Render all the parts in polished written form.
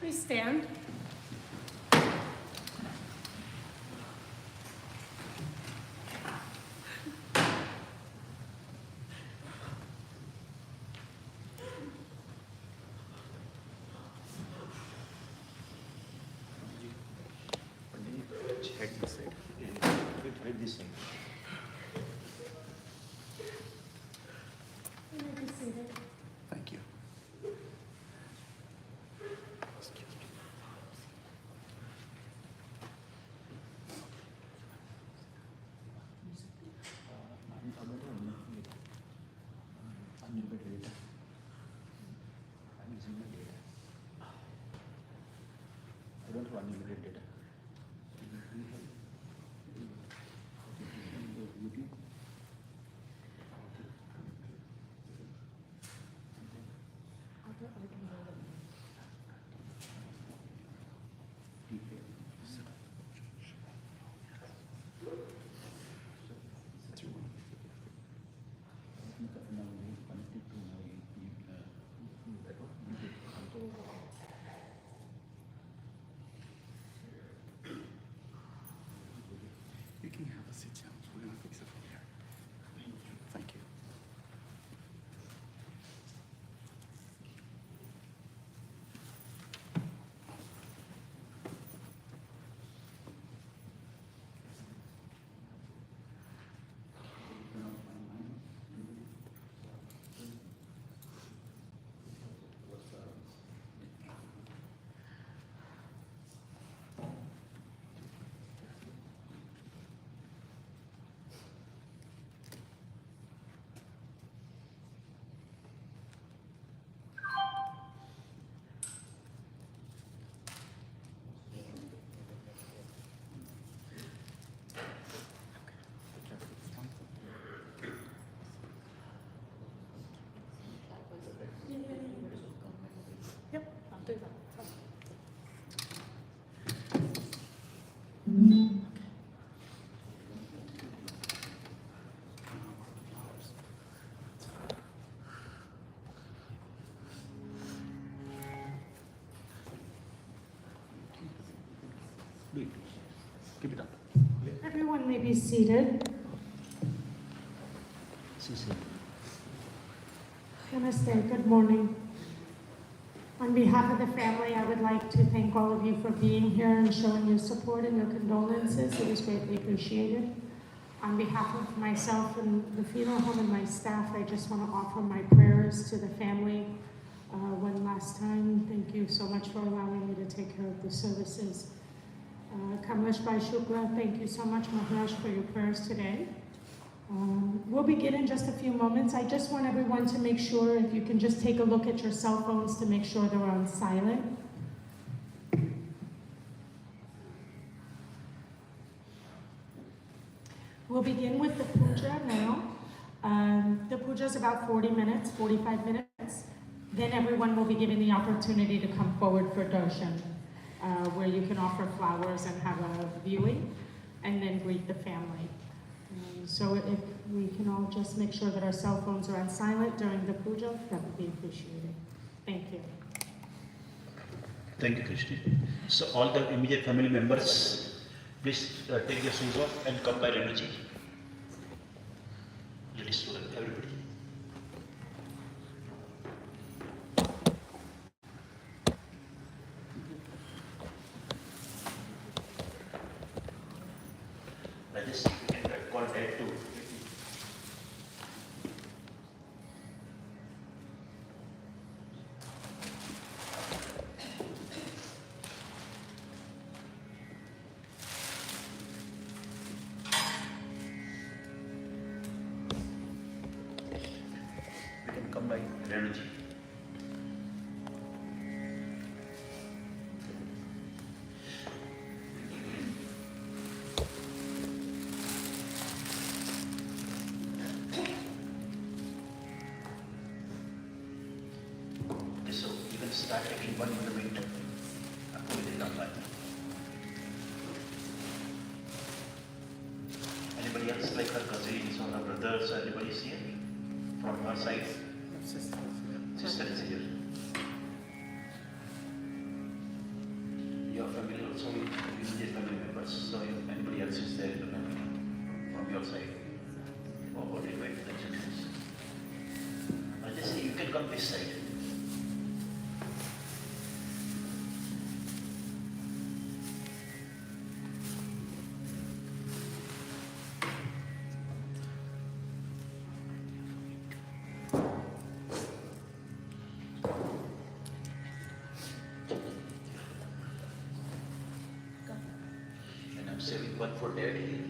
Please stand. Head this side. Head this side. Thank you. Unlimited data. I'm using my data. I don't have unlimited data. You can have a sit down. We're gonna fix it from here. Thank you. Yep, I'll do that. Do it. Keep it up. Everyone may be seated. Namaste, good morning. On behalf of the family, I would like to thank all of you for being here and showing your support and your condolences. It is greatly appreciated. On behalf of myself and the funeral home and my staff, I just want to offer my prayers to the family one last time. Thank you so much for allowing me to take care of the services. Kamlesh Bhai Shukla, thank you so much, Maharaj, for your prayers today. We'll begin in just a few moments. I just want everyone to make sure, if you can just take a look at your cell phones to make sure they're on silent. We'll begin with the puja now. The puja is about 40 minutes, 45 minutes. Then everyone will be given the opportunity to come forward for darshan, where you can offer flowers and have a viewing, and then greet the family. So if we can all just make sure that our cell phones are on silent during the puja, that would be appreciated. Thank you. Thank you, Krishna. So all the immediate family members, please take your shoes off and come by Renu ji. Ladies, everybody. Rajesh, you can call dad too. Come by Renu ji. So you can start taking 1 kilometer. Anybody else like her cousins or her brothers or anybody is here from her side? Sister is here. Your family also, immediate family members. So if anybody else is there in the family from your side, or what invite the children. I just say you can come this side. Saving one for dad here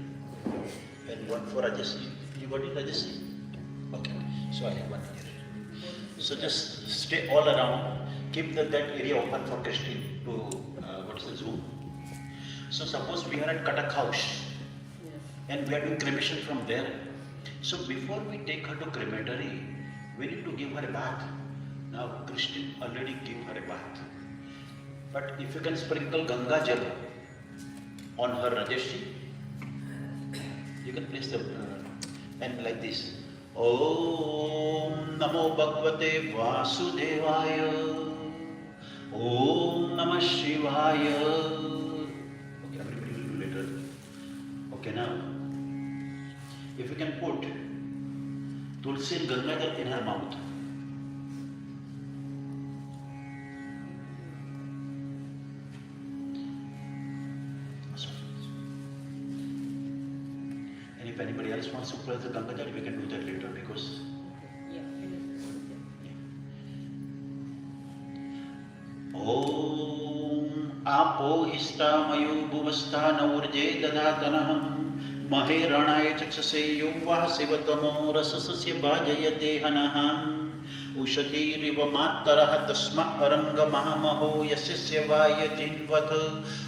and one for Rajasi. You got it, Rajasi? Okay, so I have one here. So just stay all around. Keep that area open for Christine to what's the Zoom. So suppose we are at Katak House and we are doing cremation from there. So before we take her to crematory, we need to give her a bath. Now Christine already gave her a bath. But if you can sprinkle Ganga Jal on her Rajeshi, you can place the and like this. Om Namo Bhagavate Vasudevaya. Om Namah Shivaya. Okay, everybody will do later. Okay, now, if you can put Tulsi and Ganga in her mouth. If anybody else wants to place the Ganga Jal, we can do that later because. Om Apo Histamayo Bhuvastha Naurje Dadatanaham Maheranaya Chakshase Yumva Sivatamo Rasasasya Bhajayate Hanaham Ushati Riva Mataraha Tasma Aranga Mahamaho Yasisya Vayatinvat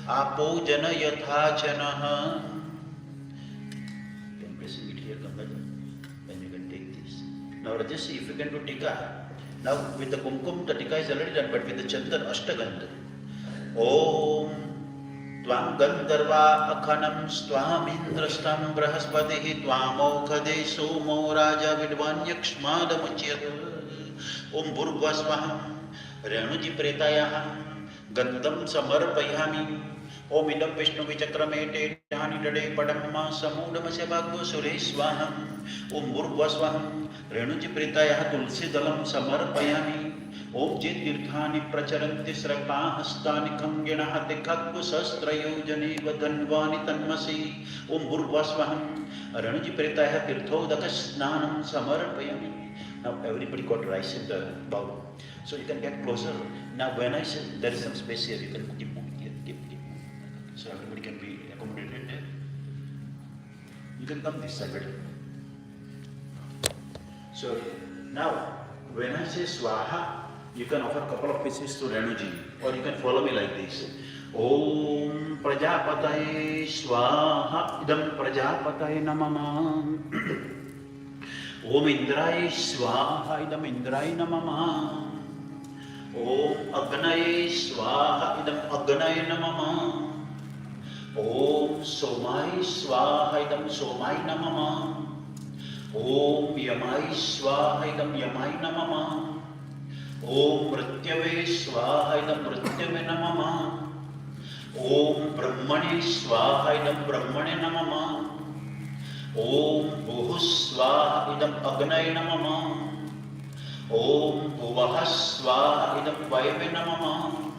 Apo Jana Yatha Janaha. Then you can take this. Now Rajasi, if you can do tika. Now with the kumkum, the tika is already done, but with the chandan, ashtagandha. Om Tvam Gandharva Akhanam Stvam Indrastam Brahaspatihi Tvam Okhade Somo Raja Vidvan Yakshmada Muchyat Om Burvasvaham Renuji Pretayaham Gandham Samarpayami Om Idam Vishnu Vichakramete Dhani Dade Padamma Samudamase Bhagvo Sureswaham Om Burvasvaham Renuji Pritayah Tulsi Dalam Samarpayami Om Jit Tirthani Pracharanti Srapa Hastani Khamgena Dekhatvu Sastrayojani Vadhanvani Tanmasi Om Burvasvaham Renuji Pritayah Tirthodakasnanam Samarpayami. Now everybody got rice in the bowl. So you can get closer. Now when I say there is some space here, you can keep moving here, keep moving. So so everybody can be accommodated there. You can come this side. So now, when I say Swaha, you can offer a couple of pieces to Renuji, or you can follow me like this. Om Prajapataye Swaha Idam Prajapataye Namama. Om Indraye Swaha Idam Indraye Namama. Om Agnaye Swaha Idam Agnaye Namama. Om Somai Swaha Idam Somai Namama. Om Yamai Swaha Idam Yamai Namama. Om Mrityave Swaha Idam Mrityave Namama. Om Brahmane Swaha Idam Brahmane Namama. Om Bhuhu Swaha Idam Agnaye Namama. Om Bhuvaha Swaha Idam Vayave Namama.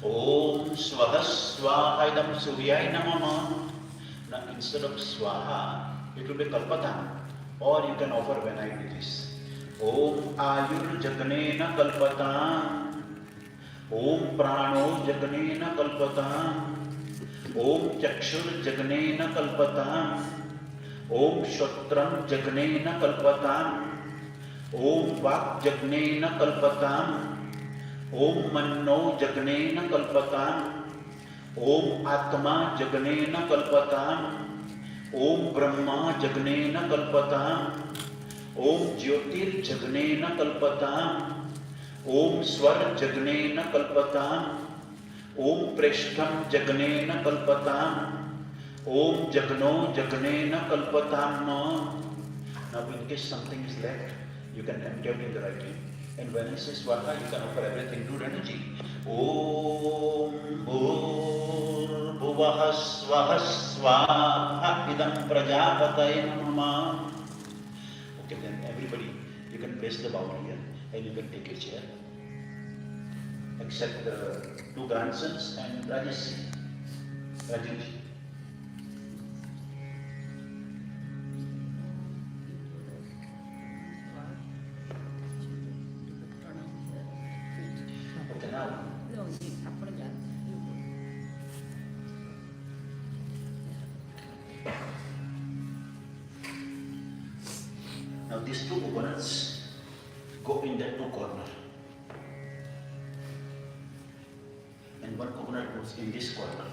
Om Swaha Swaha Idam Suryaye Namama. Now instead of Swaha, it will be Kalpatam, or you can offer when I do this. Om Ayur Jagnena Kalpatam. Om Prano Jagnena Kalpatam. Om Chakshur Jagnena Kalpatam. Om Shotram Jagnena Kalpatam. Om Vak Jagnena Kalpatam. Om Manno Jagnena Kalpatam. Om Atma Jagnena Kalpatam. Om Brahma Jagnena Kalpatam. Om Jyotir Jagnena Kalpatam. Om Swar Jagnena Kalpatam. Om Preshtham Jagnena Kalpatam. Om Jagno Jagnena Kalpatam. Now in case something is left, you can enter in the right name. And when I say Swaha, you can offer everything to energy. Om Bhur Bhuvah Swaha Swaha Idam Prajapataye Namah. Okay, then everybody, you can place the bowl here and you can take a chair. Except the two grandsons and Rajesh. Rajesh. Okay, now. Now these two coconuts go in that two corner. And one coconut goes in this corner.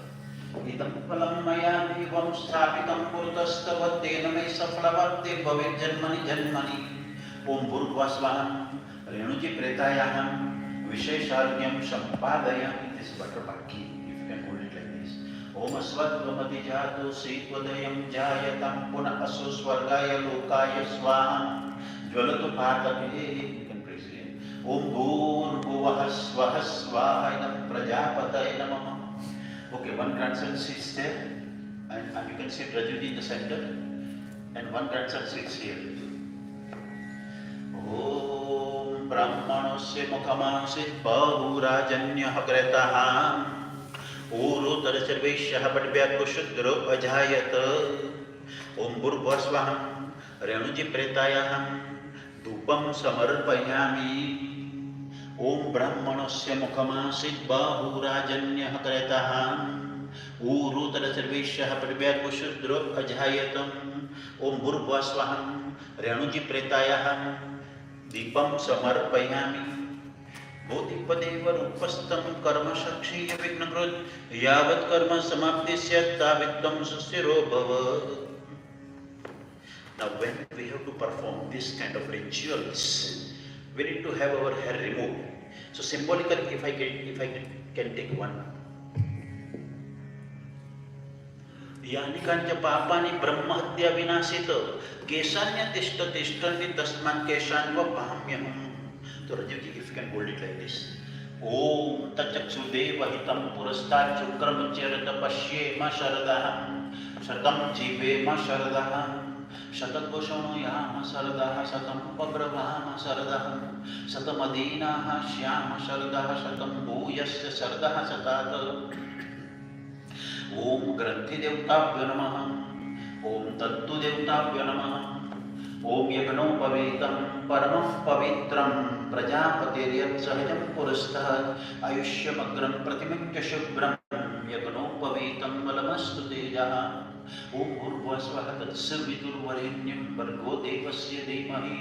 Idam palam maya divam sthapitam purtastavate namay saflavate bhavet janmani janmani. Om Bhurvasvaham Renuji Pretayaham Vishesharnyam Sampadayam. This is buttermilk key, if you can hold it like this. Om Aswadvamati Jato Sitvadayam Jayatam Puna Asu Swargaya Lokaya Swaham Jvalatu Bhartapi. You can praise him. Om Bhur Bhuvah Swaha Swaha Idam Prajapataye Namah. Okay, one grandson sits there, and you can see Rajuji in the center, and one grandson sits here. Om Brahmanosya Mukhamasit Bahurajanyah Gretaham Urutar Sarveshah Padvyat Kushudro Ajayat. Om Bhurvasvaham Renuji Pretayaham Dupam Samarpayami. Om Brahmanosya Mukhamasit Bahurajanyah Gretaham Urutar Sarveshah Padvyat Kushudro Ajayatam. Om Bhurvasvaham Renuji Pretayaham Dipam Samarpayami. Bodhipadeva Rupastam Karma Shakshiya Vignagrud Yavat Karma Samaptisya Tavitam Susiro Bhava. Now when we have to perform this kind of rituals, we need to have our hair removed. So symbolically, if I can take one. Yani kanja papani brahmahatya vinasita kesanya tishta tishtani tasman keshanva pahamyam. So Rajuji, if you can hold it like this. Om tachaksudeva hitam purastat chukramacharata pashyema sharadaham shatam jivema sharadaham shatat bhushanayama saradaha satam pagravama saradaham satamadinaha shyama saradaha satam bhuyasya saradaha satata. Om Granthi Devtabhyo Namaha. Om Tattu Devtabhyo Namaha. Om Yagno Pavitam Paramam Pavitram Prajapatiriyat Sahajam Purasthat Ayushyamagram Pratimam Shubhram Yagno पवीतं बलमस्तु तेजः ॐ भूर्भुवस्वः तत्सवितुर्वरेण्यं भर्गो देवस्य धीमहि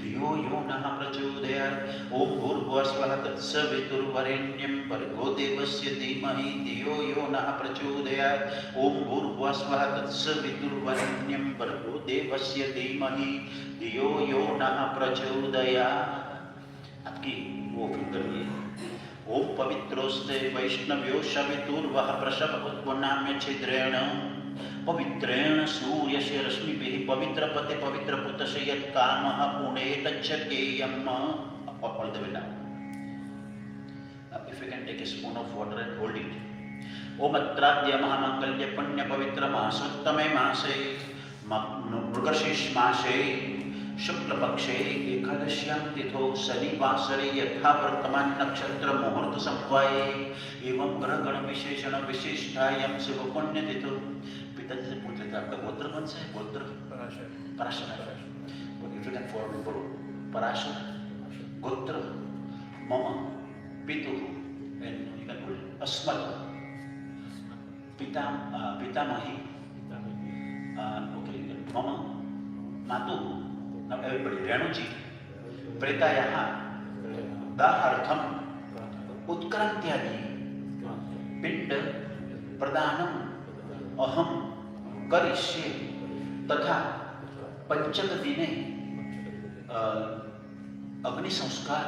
धियो यो नः प्रचोदयात् ॐ भूर्भुवस्वः तत्सवितुर्वरेण्यं भर्गो देवस्य धीमहि धियो यो नः प्रचोदयात् ॐ भूर्भुवस्वः तत्सवितुर्वरेण्यं भर्गो देवस्य धीमहि धियो यो नः प्रचोदयात्। आपकी वो करिए। ओम पवित्रोस्ते वैष्णव्यो शमितुर्वः प्रसव उत्पन्नाम्य छिद्रेण पवित्रेण सूर्यस्य रश्मिभिः पवित्रपते पवित्रपुत्रस्य यत्कामः Pune तच्छकेयम्। All the way down. If you can take a spoon of water and hold it. ओम अत्राद्य महामंगल्य पुण्य पवित्र मासोत्तमे मासे मृगशीर्ष मासे शुक्ल पक्षे एकादश्यां तिथौ शनिवासरे यथा वर्तमान नक्षत्र मुहूर्त समवाये एवं ग्रह गण विशेषण विशिष्टायां शुभ पुण्य तिथौ। पिताजी से पूछ लेते आपका गोत्र कौन सा है? गोत्र Parashar. If you can follow me, बोलो पराशर गोत्र मम पितुः and you can put अस्मत् पितामही okay मम मातुः। Now everybody, Renu ji, Pretayaha, Dahartham, Utkarantyadi, Pinda, Pradhanam, Aham, Karishye, Tatha, Panchaka Dine, Agni Sanskar,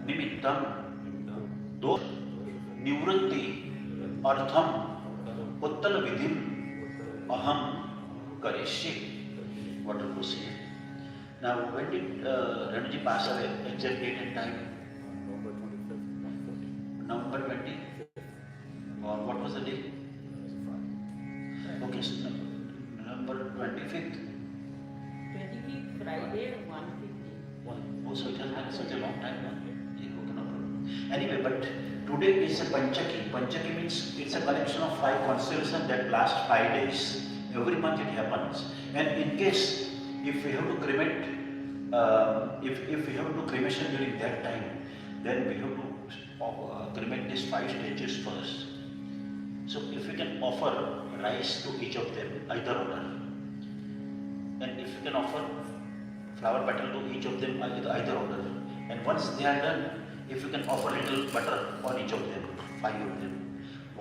Nimittam, Dosh, Nivrutti, Artham, Uttal Vidhim, Aham, Karishye. What to proceed? Now, when did Renu ji pass away? Exact date and time? November 20? Or what was the date? Okay, so November 25th. 25th Friday, 1:50. Oh, so it has been such a long time. Okay, no problem. Anyway, but today is a Panchaki. Panchaki means it's a collection of 5 constellations that last 5 days. Every month it happens. And in case if we have to cremate, if we have to do cremation during that time, then we have to cremate these 5 statues first. So if we can offer rice to each of them, either order, and if we can offer flower petal to each of them, either order, and once they are done, if we can offer little butter on each of them, 5 of them.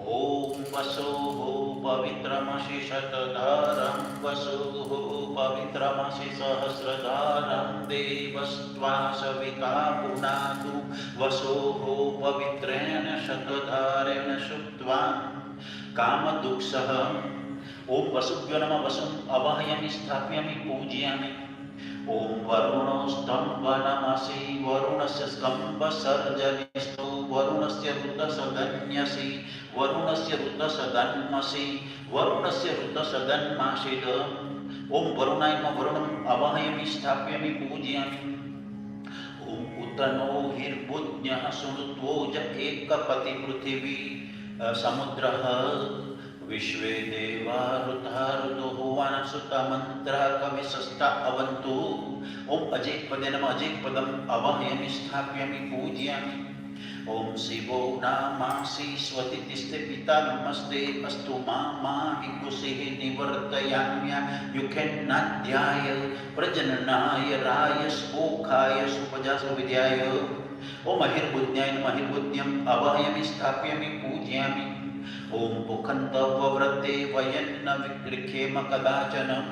Om Vasoho Pavitramasi Shatadharam Vasoho Pavitramasi Sahasradharam Devastva Savika Punatu Vasoho Pavitrena Shatadharena Shutvam Kama Duksaham Om Vasubhyo Nama Vasum Avahayami Sthapyami Pujyami Om Varuno Stamba Namasi Varunasya Skamba Sarjanisto Varunasya Ruta Sadanyasi Varunasya Ruta Sadanmasi Varunasya Ruta Sadanmasidam Om Varunayama Varunam Avahayami Sthapyami Pujyami Om Utano Hirbudnya Sunutvoja Ekapati Pruthivi Samudraha Vishve Deva Rutharuto Huvana Sutta Mantra Kamisasta Avantu Om Ajek Padanam Ajek Padam Avahayami Sthapyami Pujyami Om Sivo Namasi Swatitiste Pita Namaste Astu Mama Hikusihi Nivartayamya Yukhen Dhyaya Prajananaya Raya Spokhaya Supajasa Vidyaya Om Ahirbudnyaya Mahirbudnyam Avahayami Sthapyami Pujyami Om Pukhanta Vavrate Vayanna Vikrikhema Kadachanam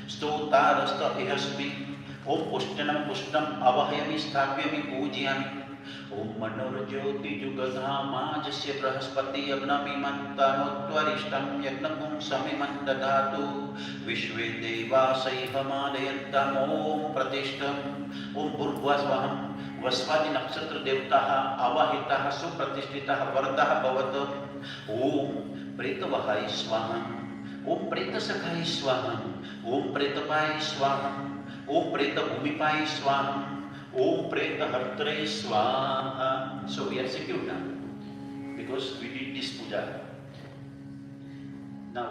Stotarasta Ihasmi Om Pushtanam Pushtam Avahayami Sthapyami Pujyami Om Manurjyoti Jugadhama Jasya Brahaspati Agnamimantanottvarishtam Yagnakum Samimantadhatu Vishve Deva Saihamadayantam Om Pratishtam Om Bhurvasvaham Vasvadi Nakshatra Devtaha Avahitaha Supratishthitaha Vardaha Bhavatam Om Pretavahai Swaham Om Pretasakhai Swaham Om Pretapai Swaham Om Pretabhumipai Swaham Om Preta Hartre Swaha. So we are secure now because we did this puja. Now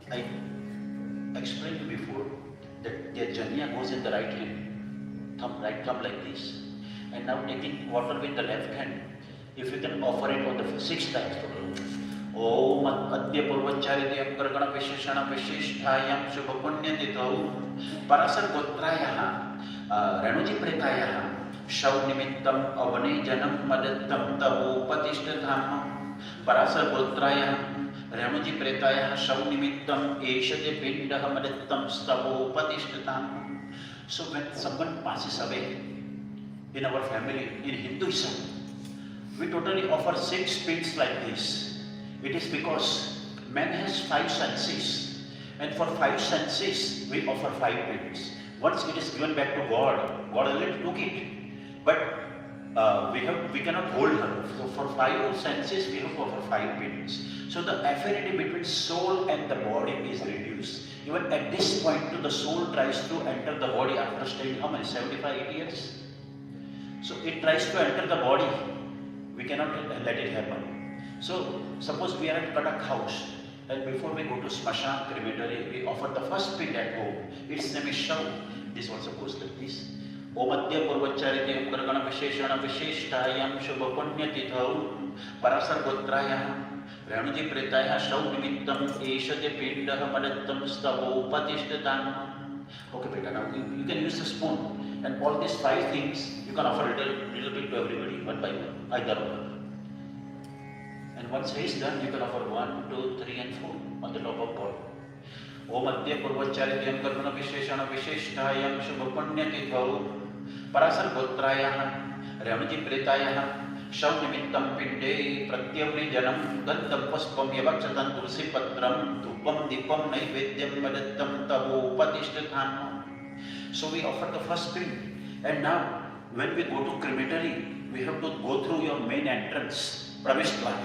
I explained to you before that their janya goes in the right hand, right thumb like this, and now taking water with the left hand. If you can offer it on the 6 times, ओम अद्य पूर्वोच्चारितयं कर्गण विशेषण विशिष्टायां शुभ पुण्यतिथौ पराशर गोत्रायाः रेणुजी प्रेतायाः शव निमित्तम अवने जन्म मदत्तम तवोपतिष्ठधाम पराशर गोत्रायाः रेणुजी प्रेतायाः शव निमित्तम एषते पिंडः मदत्तम तवोपतिष्ठधाम. So when someone passes away in our family, in Hinduism, we totally offer 6 pinds like this. It is because man has 5 senses, and for 5 senses we offer 5 pinds. Once it is given back to God, God already took it, but we cannot hold her. So for 5 senses we have to offer 5 pinds. So the affinity between soul and the body is reduced. Even at this point, the soul tries to enter the body after staying how many? 75, 80 years. So it tries to enter the body. We cannot let it happen. So suppose we are at Katak house, and before we go to Smashan crematory, we offer the first pind at home. Its name is Shav. This also goes like this. Om Adya Purvacharite Kargana Visheshana Visheshtayam Shubha Punyatithau Parasar Gotrayah Renuji Pretayah Shav Nimittam Eshate Pindaha Madattam Stavopatishtatam. Okay, beta, now you can use the spoon, and all these 5 things you can offer little bit to everybody, one by one, either one. And once he is done, you can offer 1, 2, 3 and 4 on the top of bowl. Om Adya Purvacharithayam Karmana Visheshana Visheshtayam Shubha Punyatithau Parasar Gotrayah Renuji Pretayah Shav Nimittam Pinde Pratyavni Janam Gandham Puspam Yavakshatan Tulsi Patram Dhupam Dipam Naivedyam Madattam Tavopatishtatham. So we offer the first pind, and now when we go to crematory, we have to go through your main entrance, Pravesh Dwar.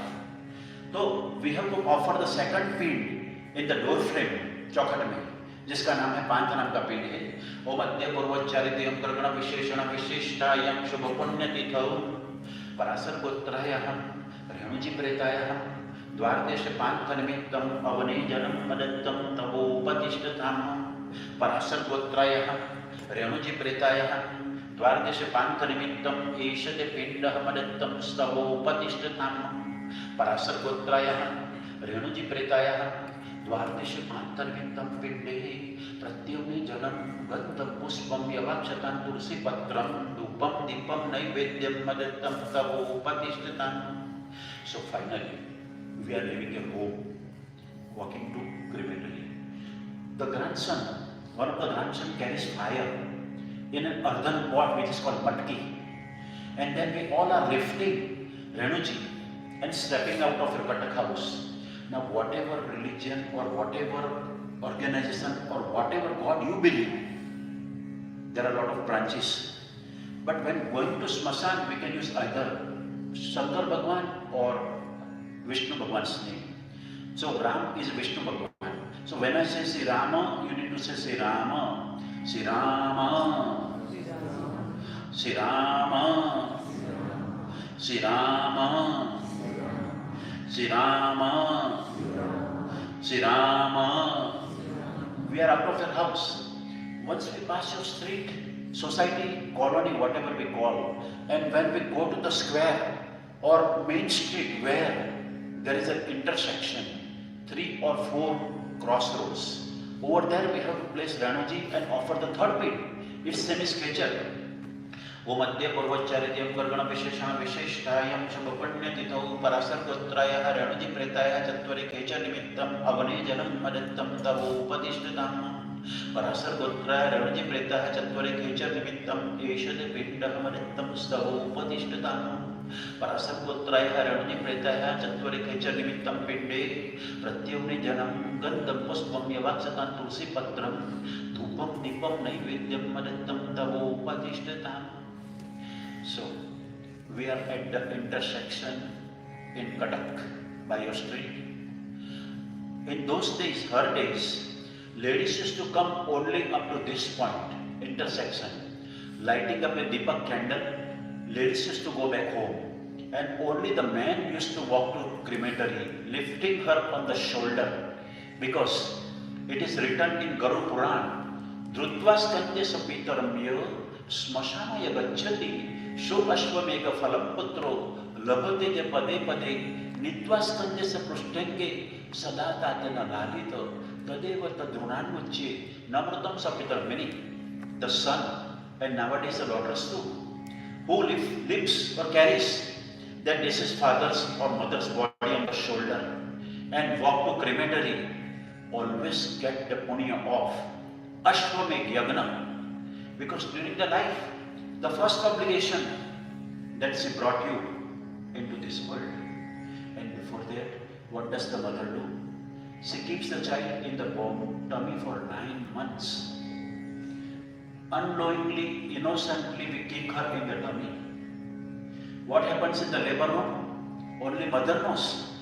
So we have to offer the second pind in the door frame, चौखट में, जिसका नाम है पांच नाम का पिंड है. ओम अद्य पूर्वोच्चारितयं कर्गण विशेषण विशिष्टायां शुभ पुण्यतिथौ पराशर गोत्रायाः रेणुजी प्रेतायाः द्वारदेश पांथ निमित्तम अवने जन्म मदत्तम तवोपतिष्ठधाम. पराशर गोत्रायाः रेणुजी प्रेतायाः द्वारदेश पांथ निमित्तम एषते पिंडः मदत्तम स्तवोपतिष्ठधाम. पराशर गोत्रायाः रेणुजी प्रेतायाः द्वारदेश पांथ निमित्तम पिंडे प्रत्युम्ने जलम गंधम पुष्पम यवाक्षतां तुलसी पत्रम धूपम Deepam naivedyam मदत्तम तवोपतिष्ठतां. So finally, we are leaving a home, walking to crematory. The grandson, one of the grandson carries fire in an earthen pot which is called matki, and then we all are lifting Renuji and stepping out of your Katak house. Now whatever religion or whatever organization or whatever God you believe, there are a lot of branches. But when going to Smashan, we can use either Shankar Bhagwan or Vishnu Bhagwan's name. So Ram is Vishnu Bhagwan. So when I say Sri Rama, you need to say Sri Rama, Sri Rama, Sri Rama, Sri Rama, Sri Rama, Sri Rama. We are out of your house. Once we pass your street, society, colony, whatever we call, and when we go to the square or main street where there is an intersection, 3 or 4 crossroads, over there we have to place Renuji and offer the third pind. Its name is Kechar. ओम अद्य पूर्वोच्चारितयं कर्गण विशेषण विशिष्टायां शुभ पुण्यतिथौ पराशर गोत्रायाः रेणुजी प्रेतायाः चत्वरे केचर निमित्तम अवने जन्म मदत्तम तवोपतिष्ठताम्. पराशर गोत्राय रेणुजी प्रेताः चत्वरे केचर निमित्तम एषते पिंडः मदत्तम स्तवोपतिष्ठताम्. पराशर गोत्रायाः रेणुजी प्रेतायाः चत्वरे केचर निमित्तम पिंडे प्रत्युम्ने जन्म गंधम पुष्पम यवाक्षतां तुलसी पत्रम धूपम Deepam naivedyam मदत्तम तवोपतिष्ठताम्. So, we are at the intersection in Katak by your street. In those days, her days, ladies used to come only up to this point, intersection, lighting up a Deepak candle. Ladies used to go back home, and only the man used to walk to crematory, lifting her on the shoulder, because it is written in Garu Puran, Drutva skandya sapitaramya smashanaya gacchati Shobashvameka phalam putro labhate je pade pade नीत्वा स्कन्धस्य पृष्ठेङ्गे सदा तातेन लालित तदेव तद्रुणान्मुच्ये नमृतं सपितं meaning the son and nowadays the daughters too who lives or carries that deceased father's or mother's body on the shoulder and walk to crematory always get the punya of Ashwamedh Yagna, because during the life the first obligation that she brought you into this world, and before that what does the mother do? She keeps the child in the tummy for 9 months. Unknowingly, innocently we kick her in the tummy. What happens in the labor room? Only mother knows.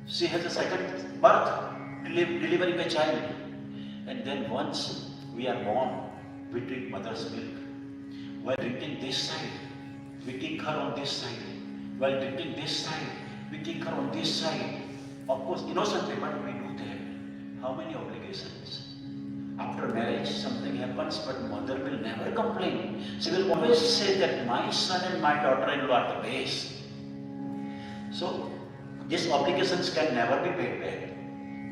She has a second birth, delivering a child. And then once we are born, we drink mother's milk. While drinking this side, we kick her on this side. While drinking this side, we kick her on this side. Of course, innocently, but we do that. How many obligations? After marriage, something happens, but mother will never complain. She will always say that my son and my daughter-in-law are the best. So, these obligations can never be paid back.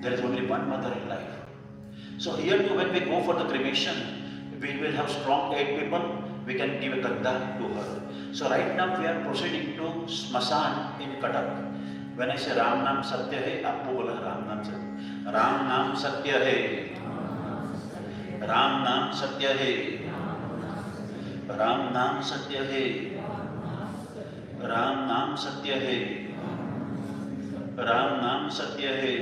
There is only one mother in life. So here too, when we go for the cremation, we will have strong 8 people. We can give a kanda to her. So right now we are proceeding to Smasan in Cuttack. When I say Ram Naam Satya Hai, आपको बोला Ram Naam Satya. Ram Naam Satya Hai. Ram Naam Satya Hai. Ram Naam Satya Hai. Ram Naam Satya Hai. Ram Naam Satya Hai.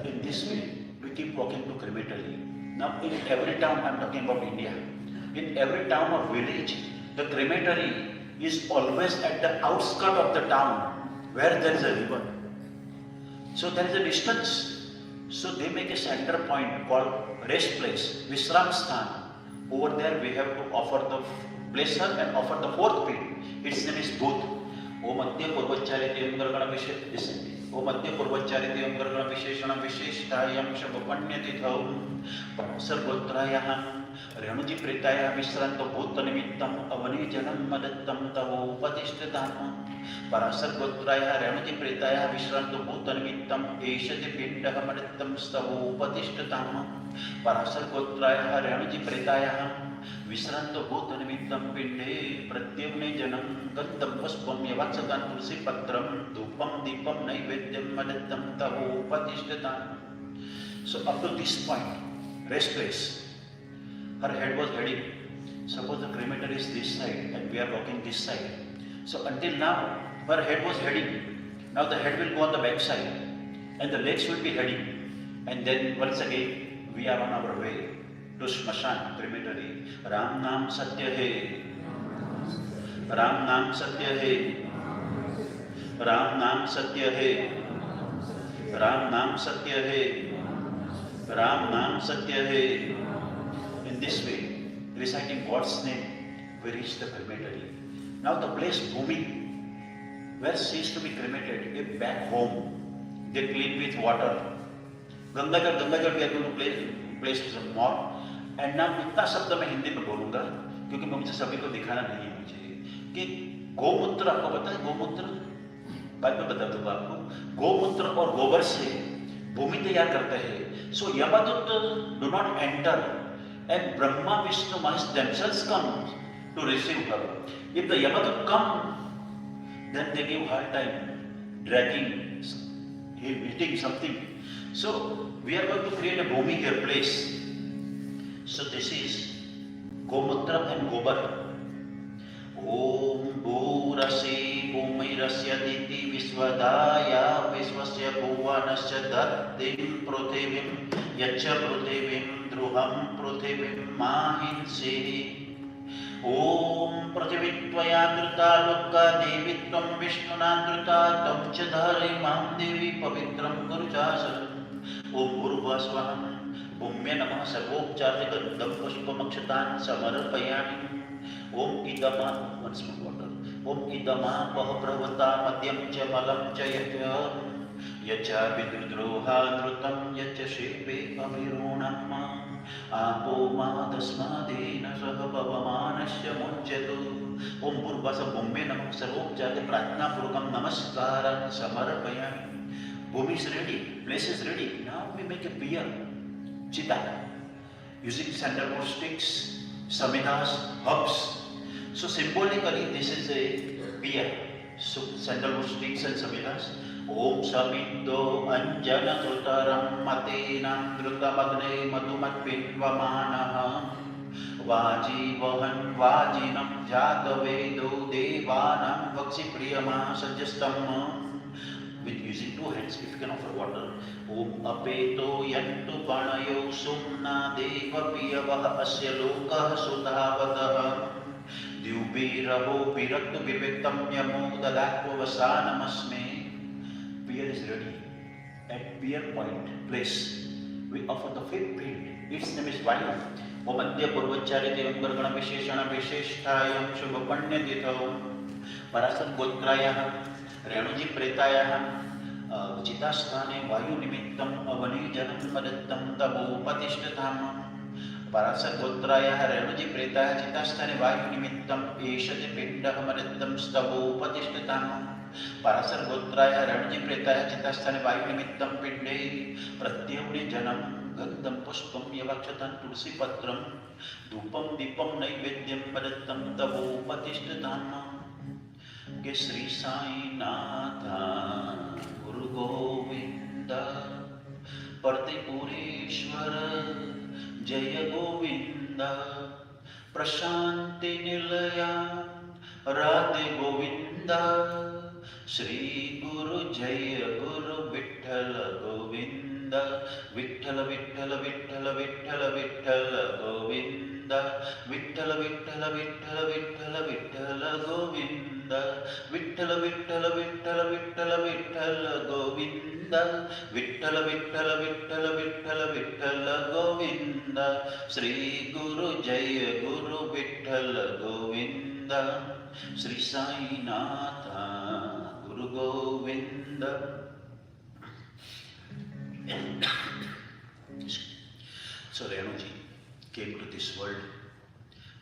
In this way, we keep walking to crematory. Now in every town, I am talking about India, in every town or village, the crematory is always at the outskirts of the town where there is a river. So there is a distance. So they make a center point called rest place, Vishram Sthan. Over there we have to offer the blesser and offer the 4th pit. Its name is Bhut. O Madhya Purvachariti Amgargana Visheshana. O Madhya Purvachariti Amgargana Visheshana Visheshtayam Shabapanyatitham Sargotrayaham Renuji Pritaya Visranto Bhuta Nimittam Avani Janam Madattam Tavo Upadishtatam Parasar Gotraya Renuji Pritaya Visranto Bhuta Nimittam Eshati Pindaha Madattam Stavo Upadishtatam Parasar Gotraya Renuji Pritaya Visranto Bhuta Nimittam Pinde Pratyamne Janam Gandam Puspam Yavatsatan Tulsi Patram Dupam Dipam Naivedyam Madattam Tavo Upadishtatam. So up to this point, rest place. Her head was heading. Suppose the cremator is this side and we are walking this side. So until now, her head was heading. Now the head will go on the back side and the legs will be heading. And then once again, we are on our way to Smashan crematory. Ram Naam Satya Hai. Ram Naam Satya Hai. Ram Naam Satya Hai. Ram Naam Satya Hai. Ram Naam Satya Hai. In this way, reciting God's name, we reach the crematory. Now the place Bhumi, where she is to be cremated, if back home, they clean with water. Gangajal we are going to place some more. And now इतना शब्द मैं हिंदी में बोलूँगा, क्योंकि मुझे सभी को दिखाना नहीं है मुझे कि गोमूत्र आपको पता है गोमूत्र? बाद में बता दूँगा आपको. गोमूत्र और गोबर से भूमि तैयार करते हैं. So Yamadut do not enter. And Brahma, Vishnu, Mahesh themselves come to receive her. If the Yamadut come, then they give hard time, dragging, hitting something. So we are going to create a Bhumi here place. So this is Gomutra and Gobar. Om Bhurasi Bhumirasya Diti Viswadaya Viswasya Bhuvanasya Dhattim Prithivim Yacha Prithivim Druham Prithivim Mahinsi. Om Prithivitvaya Drita Lokka Devitvam Vishnunandrita Tam Chadhari Mam Devi Pavitram Guruchasaram. Om Bhurvasvaham Bhumya Namah Sarvopchari Gandham Pushpamakshatan Samarpayani. Om Idama, once more water. Om Idama Pahapravata Madhyam Chamalam Chayatya Yacha Vidrudroha Drutam Yacha Shipe Avirunam Apo Madasmadena Sahabhavamanasya Munchatu ओम भूर्भुवः भूम्ये नमः सर्वोपचारे प्रार्थनापूर्वकं नमस्कारं समर्पयामि. Bhumi is ready, place is ready. Now we make a beer, chita, using sandalwood sticks, samidas, herbs. So symbolically, this is a beer. So sandalwood sticks and samidas. Om Samido Anjana Trutaram Matenam Drutamagne Madhumatpinvamanaham Vajivahan Vajinam Jatavedo Devanam Vaksipriyama Sajastam. With using two hands, if you can offer water. Om Apeto Yantu Panayo Sumna Deva Piyavaha Asya Lokah Sudhavadaha Dyubiraho Pirattu Vivektam Yamo Dadakva Vasanamasme. Beer is ready. At beer point place, we offer the fifth pint. Its name is wine. Om Adya Purvacharite Gargana Visheshana Visheshtayam Shubhapanyatitham Parasat Gotrayah Renuji Pretayah Jitastane Vayu Nimittam Avani Janam Madattam Tabu Patishtatam Parasat Gotrayah Renuji Pretayah Jitastane Vayu Nimittam Eshati Pindah Madattam Stabu Patishtatam Parasar Gotraya Renuji Pretaya Chitastane Vayu Nimittam Pinde Pratyamni Janam Gandham Pushpam Yavakshatan Tulsi Patram Dupam Dipam Naivedyam Padattam Tabu Patishtatam Ke Sri Sai Natha Guru Govinda Partipureshwara Jaya Govinda Prashanti Nilaya Radhe Govinda Shri Guru Jaya Guru Vithala Govinda Vithala Vithala Vithala Vithala Vithala Govinda Vithala Vithala Vithala Vithala Vithala Govinda Vithala Vithala Vithala Vithala Vithala Govinda Vithala Vithala Vithala Vithala Vithala Govinda Shri Guru Jaya Guru Vithala Govinda Sri Sai Natha Guru Govinda. So Renuji came to this world,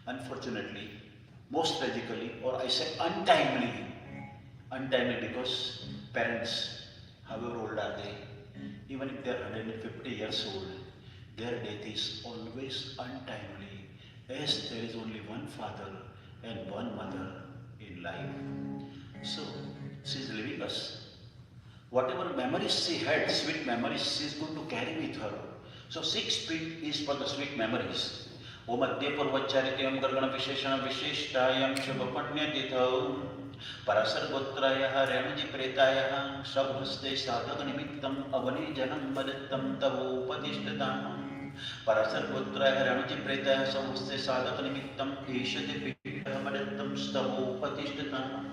unfortunately, most tragically, or I say untimely because parents, however old are they, even if they are 150 years old, their death is always untimely, as there is only one father and one mother in life. So she is leaving us. Whatever memories she had, sweet memories, she is going to carry with her. So 6 feet is for the sweet memories. Om Adya Purvacharite Gargana Visheshana Visheshtayam Shubhapanyatitham Parasar Gotrayah Renuji Pretayah Sabhaste Sadhaka Nimittam Avani Janam Madattam Tavu Patishtatam Parasar Gotrayah Renuji Pretayah Sabhaste Sadhaka Nimittam Eshati Pitah Madattam Stavu Patishtatam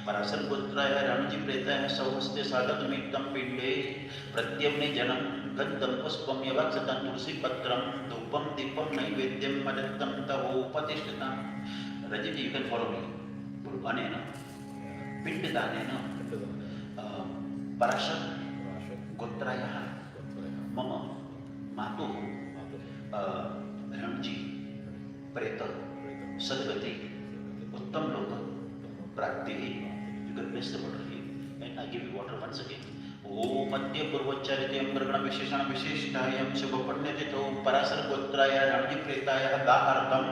Parasar Gotrayah Renuji Pretayah Sabhaste Sadhaka Nimittam Pinde Pratyamne Janam Gandham Pushpam Yavaksatan Tulsi Patram Dupam Dipam Naivedyam Madattam Tavu Patishtatam. Rajini, you can follow me. Anena Pindadanena Parasar Gotrayah Mama Matu Renuji Preta Sadgati Uttam Loka Prakti. You can place the water here and I give you water once again. Om Adya Purvacharite Gargana Visheshana Visheshtayam Shubhapanyatitham Parasar Gotraya Renuji Pretaya Dahartam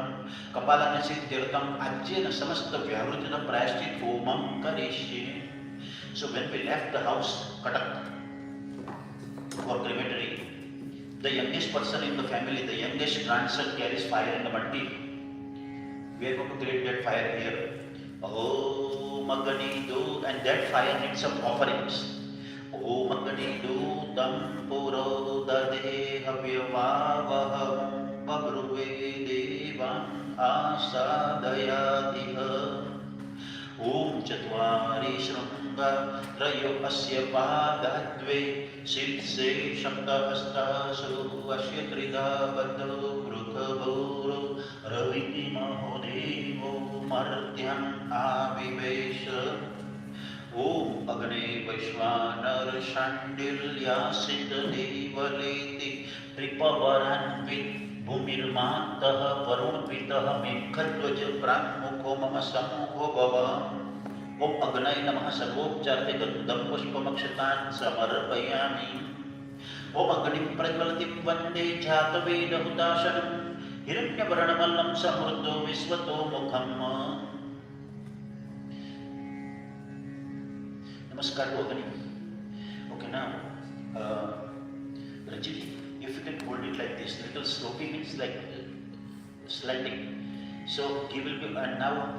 Kapalana Siddhirtam Ajyena Samasta Vyavrutana Prayashtit Homam Karishye. So when we left the house, Katak, for crematory, the youngest person in the family, the youngest grandson carries fire in the matti. We are going to create that fire here. Oh Magani do, and that fire needs some offerings. Oh Magani do tam puro dade havyavavaham babruve devam asadayadiha. Om Chatvari Shranga Trayo Asya Padadve Silse Shakta Hastasu Asya Trida Badho Vrukhabhuru Raviti Mahodevo Martyam Avivesha. Om Agne Vaishwanar Shandilya Siddha Devaleti Tripavaranvit भूमिर्मातः वरुणपितः मेघध्वज प्राङ्मुखो मम सम्मुखो भव। ॐ अग्नये नमः सर्वोपचारे गन्धं पुष्पमक्षतान् समर्पयामि। ॐ अग्निं प्रज्वलति वन्दे जातवेदहुताशनं हिरण्यवर्णमल्लं समृद्धो विश्वतो मुखम्। Namaskar to Agni. Okay, now, Ranjit, if you can hold it like this, little sloping means like slanting. So he will be, and now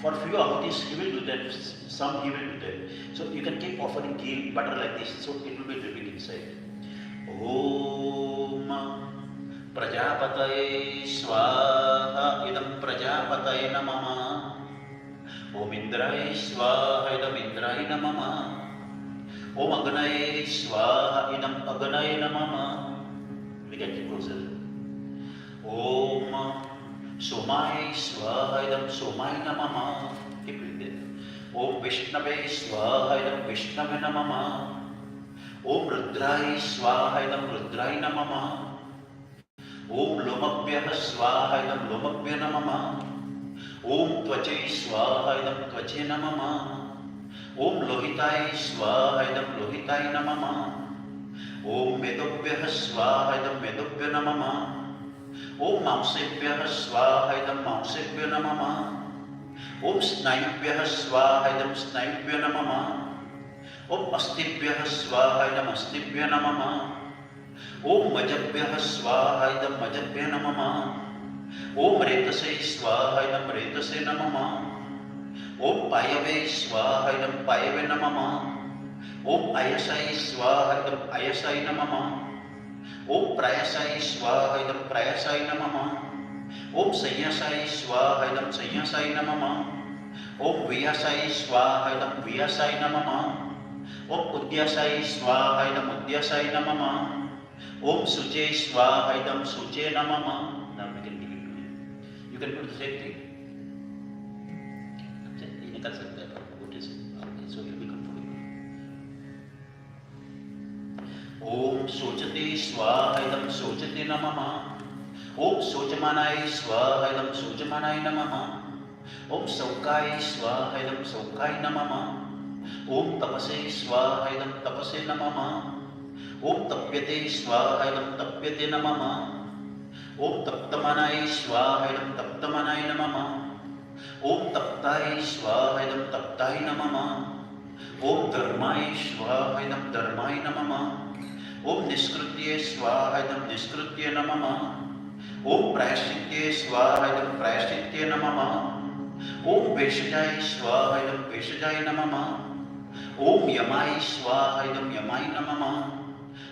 for few ahutis he will do that, some he will do that. So you can keep offering ghee, butter like this, so it will be dripping inside. Om Prajapataye Swaha Idam Prajapataye Namah. Om Indraye Swaha Idam Indraye Namah. Om Agnaye Swaha Idam Agnaye Namah. We get closer. Om Somaye Swaha Idam Somaye Namah. Keep it there. Om Vishnave Swaha Idam Vishnave Namah. Om Rudraye Swaha Idam Rudraye Namah. Om Lomabhyah Swaha Idam Lomabhyah Namah. Om Tvache Swaha Idam Tvache Namah. Om Lohitaye Swaha Idam Lohitaye Namah. Om Medobhyah Swaha Idam Medobhyah Namah. Om Mamsebhyah Swaha Idam Mamsebhyah Namah. Om Snayubhyah Swaha Idam Snayubhyah Namah. Om Astibhyah Swaha Idam Astibhyah Namah. Om Majabhyah Swaha Idam Majabhyah Namah. Om Retase Swaha Idam Retase Namah. Om Payave Swaha Idam Payave Namah. Om Ayasai Swaha Idam Ayasai Namah. Om Prayasai Swaha Idam Prayasai Namah. Om Sanyasai Swaha Idam Sanyasai Namah. Om Vyasai Swaha Idam Vyasai Namah. Om Udyasai Swaha Idam Udyasai Namah. Om Suche Swaha Idam Suche Namah. Now we can give it to him. You can do the same thing. What is it? Okay, so you'll be comfortable. Om Sochate Swaha Idam Sochate Namah. Om Sochamanai Swaha Idam Sochamanai Namah. Om Saukai Swaha Idam Saukai Namah. Om Tapase Swaha Idam Tapase Namah. Om Tapyate Swaha Idam Tapyate Namah. Om Taptamanai Swaha Idam Taptamanai Namah. Om Taptai Swaha Idam Taptai Namah. Om Dharmai Swaha Idam Dharmai Namah. Om Niskritye Swaha Idam Niskritye Namah. Om Prayashitye Swaha Idam Prayashitye Namah. Om Veshajai Swaha Idam Veshajai Namah. Om Yamai Swaha Idam Yamai Namah.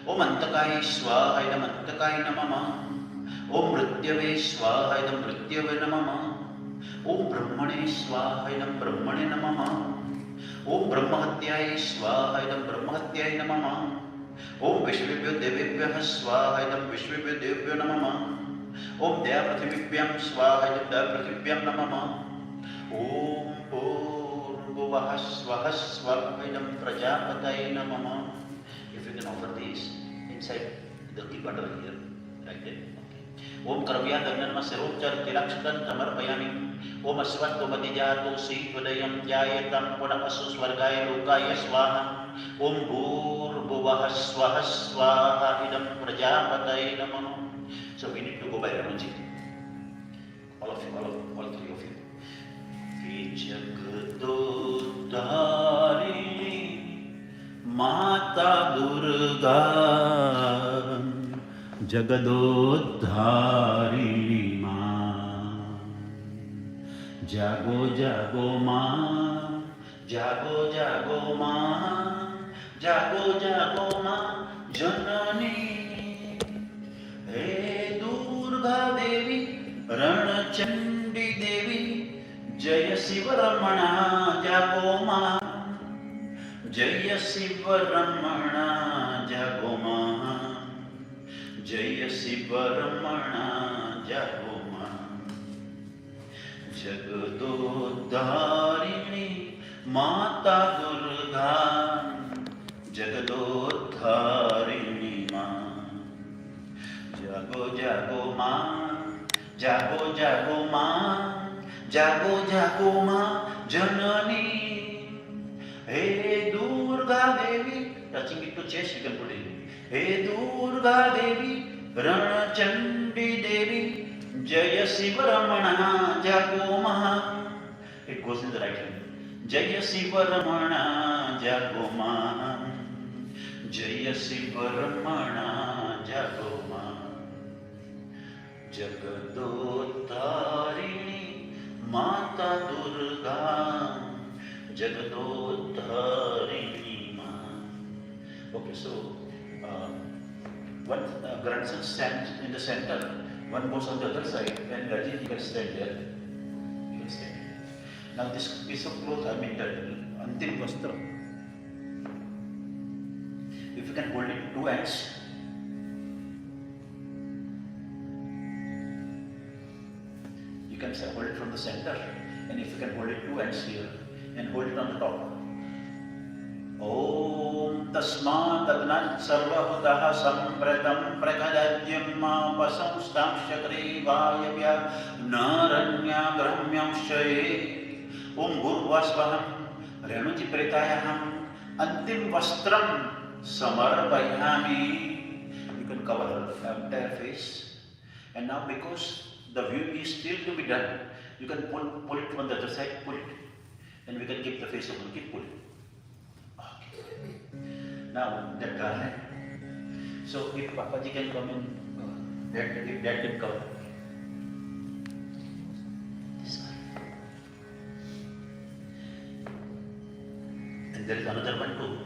Om Antakai Swaha Idam Antakai Namah. Om Mrityave Swaha Idam Mrityave Namah. Om Brahmane Swaha Idam Brahmane Namah. Om Brahmahatyai Swaha Idam Brahmahatyai Namah. Om Vishvebhyo Devebhyah Swaha Idam Vishvebhyo Devebhyo Namah. Om Daya Prithivibhyam Swaha Idam Daya Prithivibhyam Namah. Om Bhuvah Swaha Swaha Idam Prajapataye Namah. If you can offer these inside the ghee butter here, right there. Om Karvya Dhananma Sarupchar Tilakshan Tamarpayami. Om Asvatto Madijato Sitvadayam Jayatam Punapasu Swargaya Lokaya Swaha. Om Bhuvah Swaha Swaha Idam Prajapataye Namah. So we need to go by Ranuji. All of you, all three of you. Jagdodharini Mata Durga Jagadodharini Ma. Jago jago ma, jago jago ma, jago jago ma, janani. Hey Durga Devi, Ranachandi Devi, Jaya Shiva Ramana, jago ma, Jaya Shiva Ramana, jago ma, Jaya Shiva Ramana, jago ma. Jagadodharini Mata Durga, Jagadodharini Ma. जागो जागो माँ, जागो जागो माँ जननी. Hey Durga Devi, touching it to chest, you can put it. Hey Durga Devi, Rana Chandi Devi, Jaya Sivaramana Jago Maha. It goes in the right hand. Jaya Sivaramana Jago Maha. Jaya Sivaramana Jago Maha. Jagadottarini Mata Durga. Jagadodharini Ma. Okay, so one grandson stands in the center, one goes on the other side, and Rajiv, you can stand there. You can stand here. Now this piece of cloth, I mean the Antim Vastra. If you can hold it in two hands, you can hold it from the center, and if you can hold it two hands here, and hold it on the top. Om tasmat adnat sarvahutah sampratam prakadadyam ma vasamstam shakri vayavya naranya gramyam shaye. Om gurvasvaham renuji pretayaham antim vastram samarpayami. You can cover her entire face. And now because the viewing is still to be done, you can pull it from the other side, pull it. And we can keep the face open, keep pulling. Okay. Now, that garland. So, if Papaji can come in, if that can cover. This one. And there is another one too.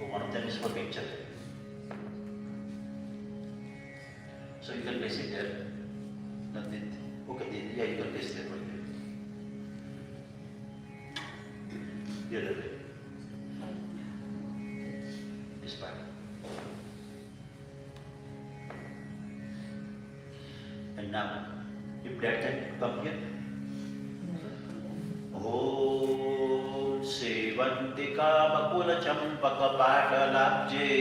Oh, one of them is for picture. So, you can place it there. Nothing. Okay, yeah, you can place it there. The other way. This part. And now, if that can come here. Om Sevantika Bakula Champaka Patalabje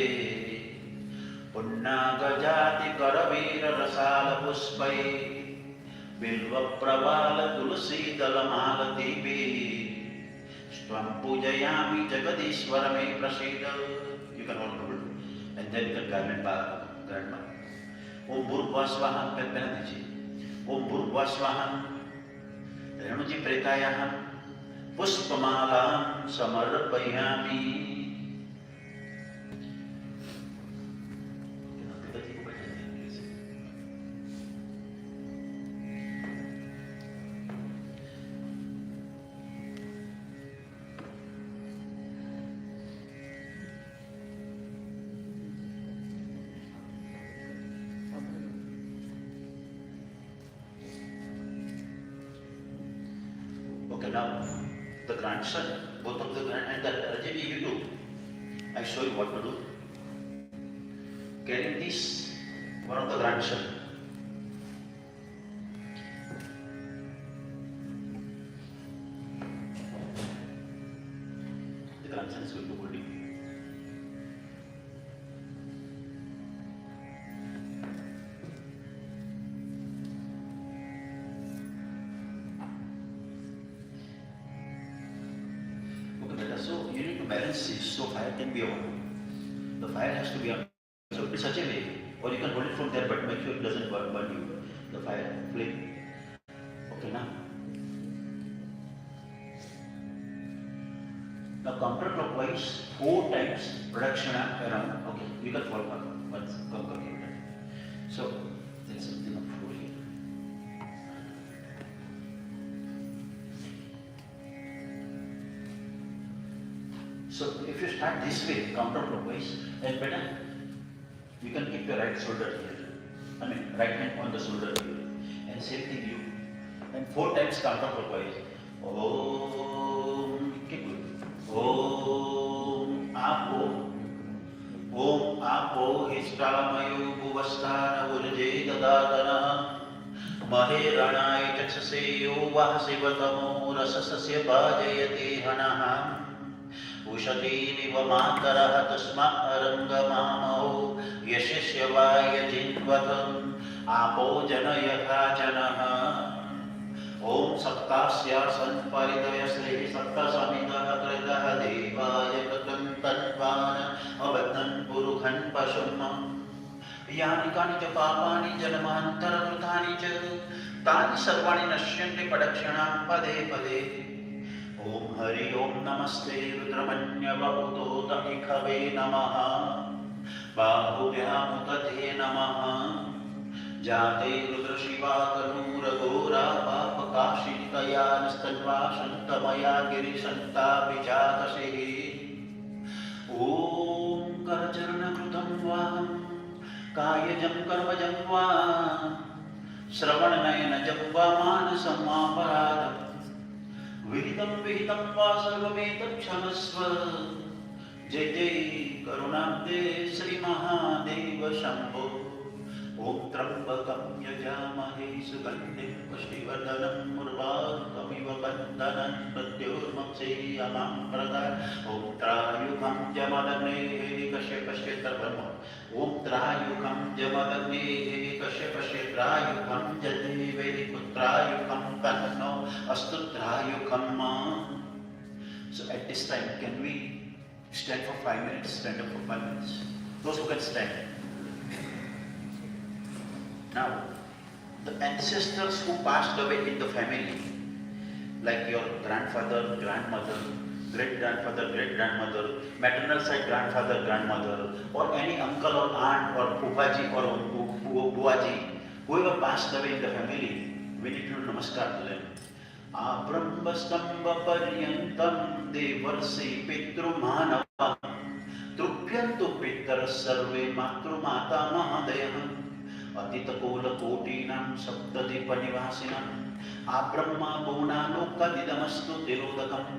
Punnagajati Karavira Rasala Puspai Bilva Pravala Tulsi Dalamala Tibi Stam Pujayami Jagadishwarame Prasida. You can hold it. And then you can garment grandma. Om Burvasvaham Pepenadiji. Om Burvasvaham Renuji Pretayaham Puspamalam Samarpayami. Okay, now the grandson, both of the and the Rajavi, you do. I show you what to do. Carrying this, one of the grandson. The grandson is going to hold it. So you need to balance this so fire can be on. The fire has to be on. So in such a way, or you can hold it from there but make sure it doesn't burn you. The fire flame. Okay now. Now counterclockwise 4 times pradakshina around. Okay, you can follow once. Okay. So there's something up for here. So if you start this way, counterclockwise, then better, you can keep your right shoulder here. I mean, right hand on the shoulder here. And same thing you. And 4 times counterclockwise. Om, keep going. Om, Apo, Hishtamayo, Bhuvasthana, Urje, Dadadana, Mahe Ranai, Chaksaseyo, Vahasivatamo, Rasasasya, Bhajayati, Hanaham. Ushatini Vamatara Tasma Arangamamo Yashishya Vaya Jinvatam आपो जनयथा जनः ॐ सप्तास्यासन् परिदयश्री सप्तसमितः कृतः देवाय कृतं तन्वान अबद्धन् पुरुषन् पशुम् यानि कानि च पापानि जन्मान्तरकृतानि च तानि सर्वाणि नश्यन्ति प्रदक्षिणां पदे पदे ॐ हरि ओं नमस्ते रुद्रमन्यवपुतोत इखवे नमः बाहुभ्यामुदते नमः जाते रुद्रशिवा तनूरघोरा पापकाशिनिकया निस्तन्वा शन्तमया गिरिशन्ताभिजातशिः ॐ करचरणकृतं वाहं कायजं कर्मजं वा श्रवणनयनजं वा मानसं वापराधं विहितं विहितं वा सर्वमेतत्क्षमस्व जय जय करुणाब्दे श्रीमहादेव शम्भो ॐ त्र्यम्बकं यजामहे सुगन्धिं पुष्टिवर्धनं उर्वारुकमिव बन्धनं मृत्युर्मुक्षीयमां प्रदाय ॐ त्रायुकं जमदग्नेः कश्यपश्य तर्पणम् ॐ त्रायुकं जमदग्नेः कश्यपश्य त्रायुकं जदेवेदिपुत्रायुकं तन्नो अस्तु त्रायुकम् So at this time, can we stand for 5 minutes? Stand up for 5 minutes. Those who can stand. Now, the ancestors who passed away in the family, like your grandfather, grandmother, great-grandfather, great-grandmother, maternal side grandfather, grandmother, or any uncle or aunt or poopaji or buaji, whoever passed away in the family, we need to do namaskar to them. Abrahmastamba-paryantam devarsi pitrumanava trupyantu pitar sarve matrumata mahadayam अतितकोलकोटीनां सप्तदीपनिवासिनां आब्रह्मा भुवनालोकदिदमस्तु तिरोदकम्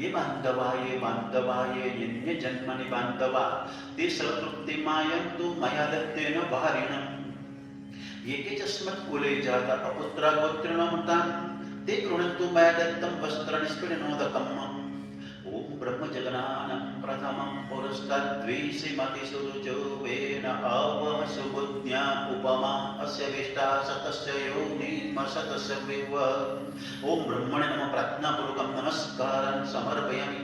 ये बान्धवा यन्यजन्मनि बान्धवा ते सर्वतृप्तिमायन्तु मया दत्तेन भारिणम् ये केचिस्मत् कुले जाता अपुत्रा गोत्रिणमुतान् ते गृह्णन्तु मया दत्तं वस्त्रनिष्पीडनोदकम् ॐ ब्रह्मजगनानं प्रथमं पुरस्ताद्विषीमतिसुरुचो वेन आवह सुबुद्ध्या उपमा अस्य विष्टा सतस्य योनिमसतस्य विव ॐ ब्रह्मणे नमः प्रार्थनापूर्वकं नमस्कारं समर्पयामि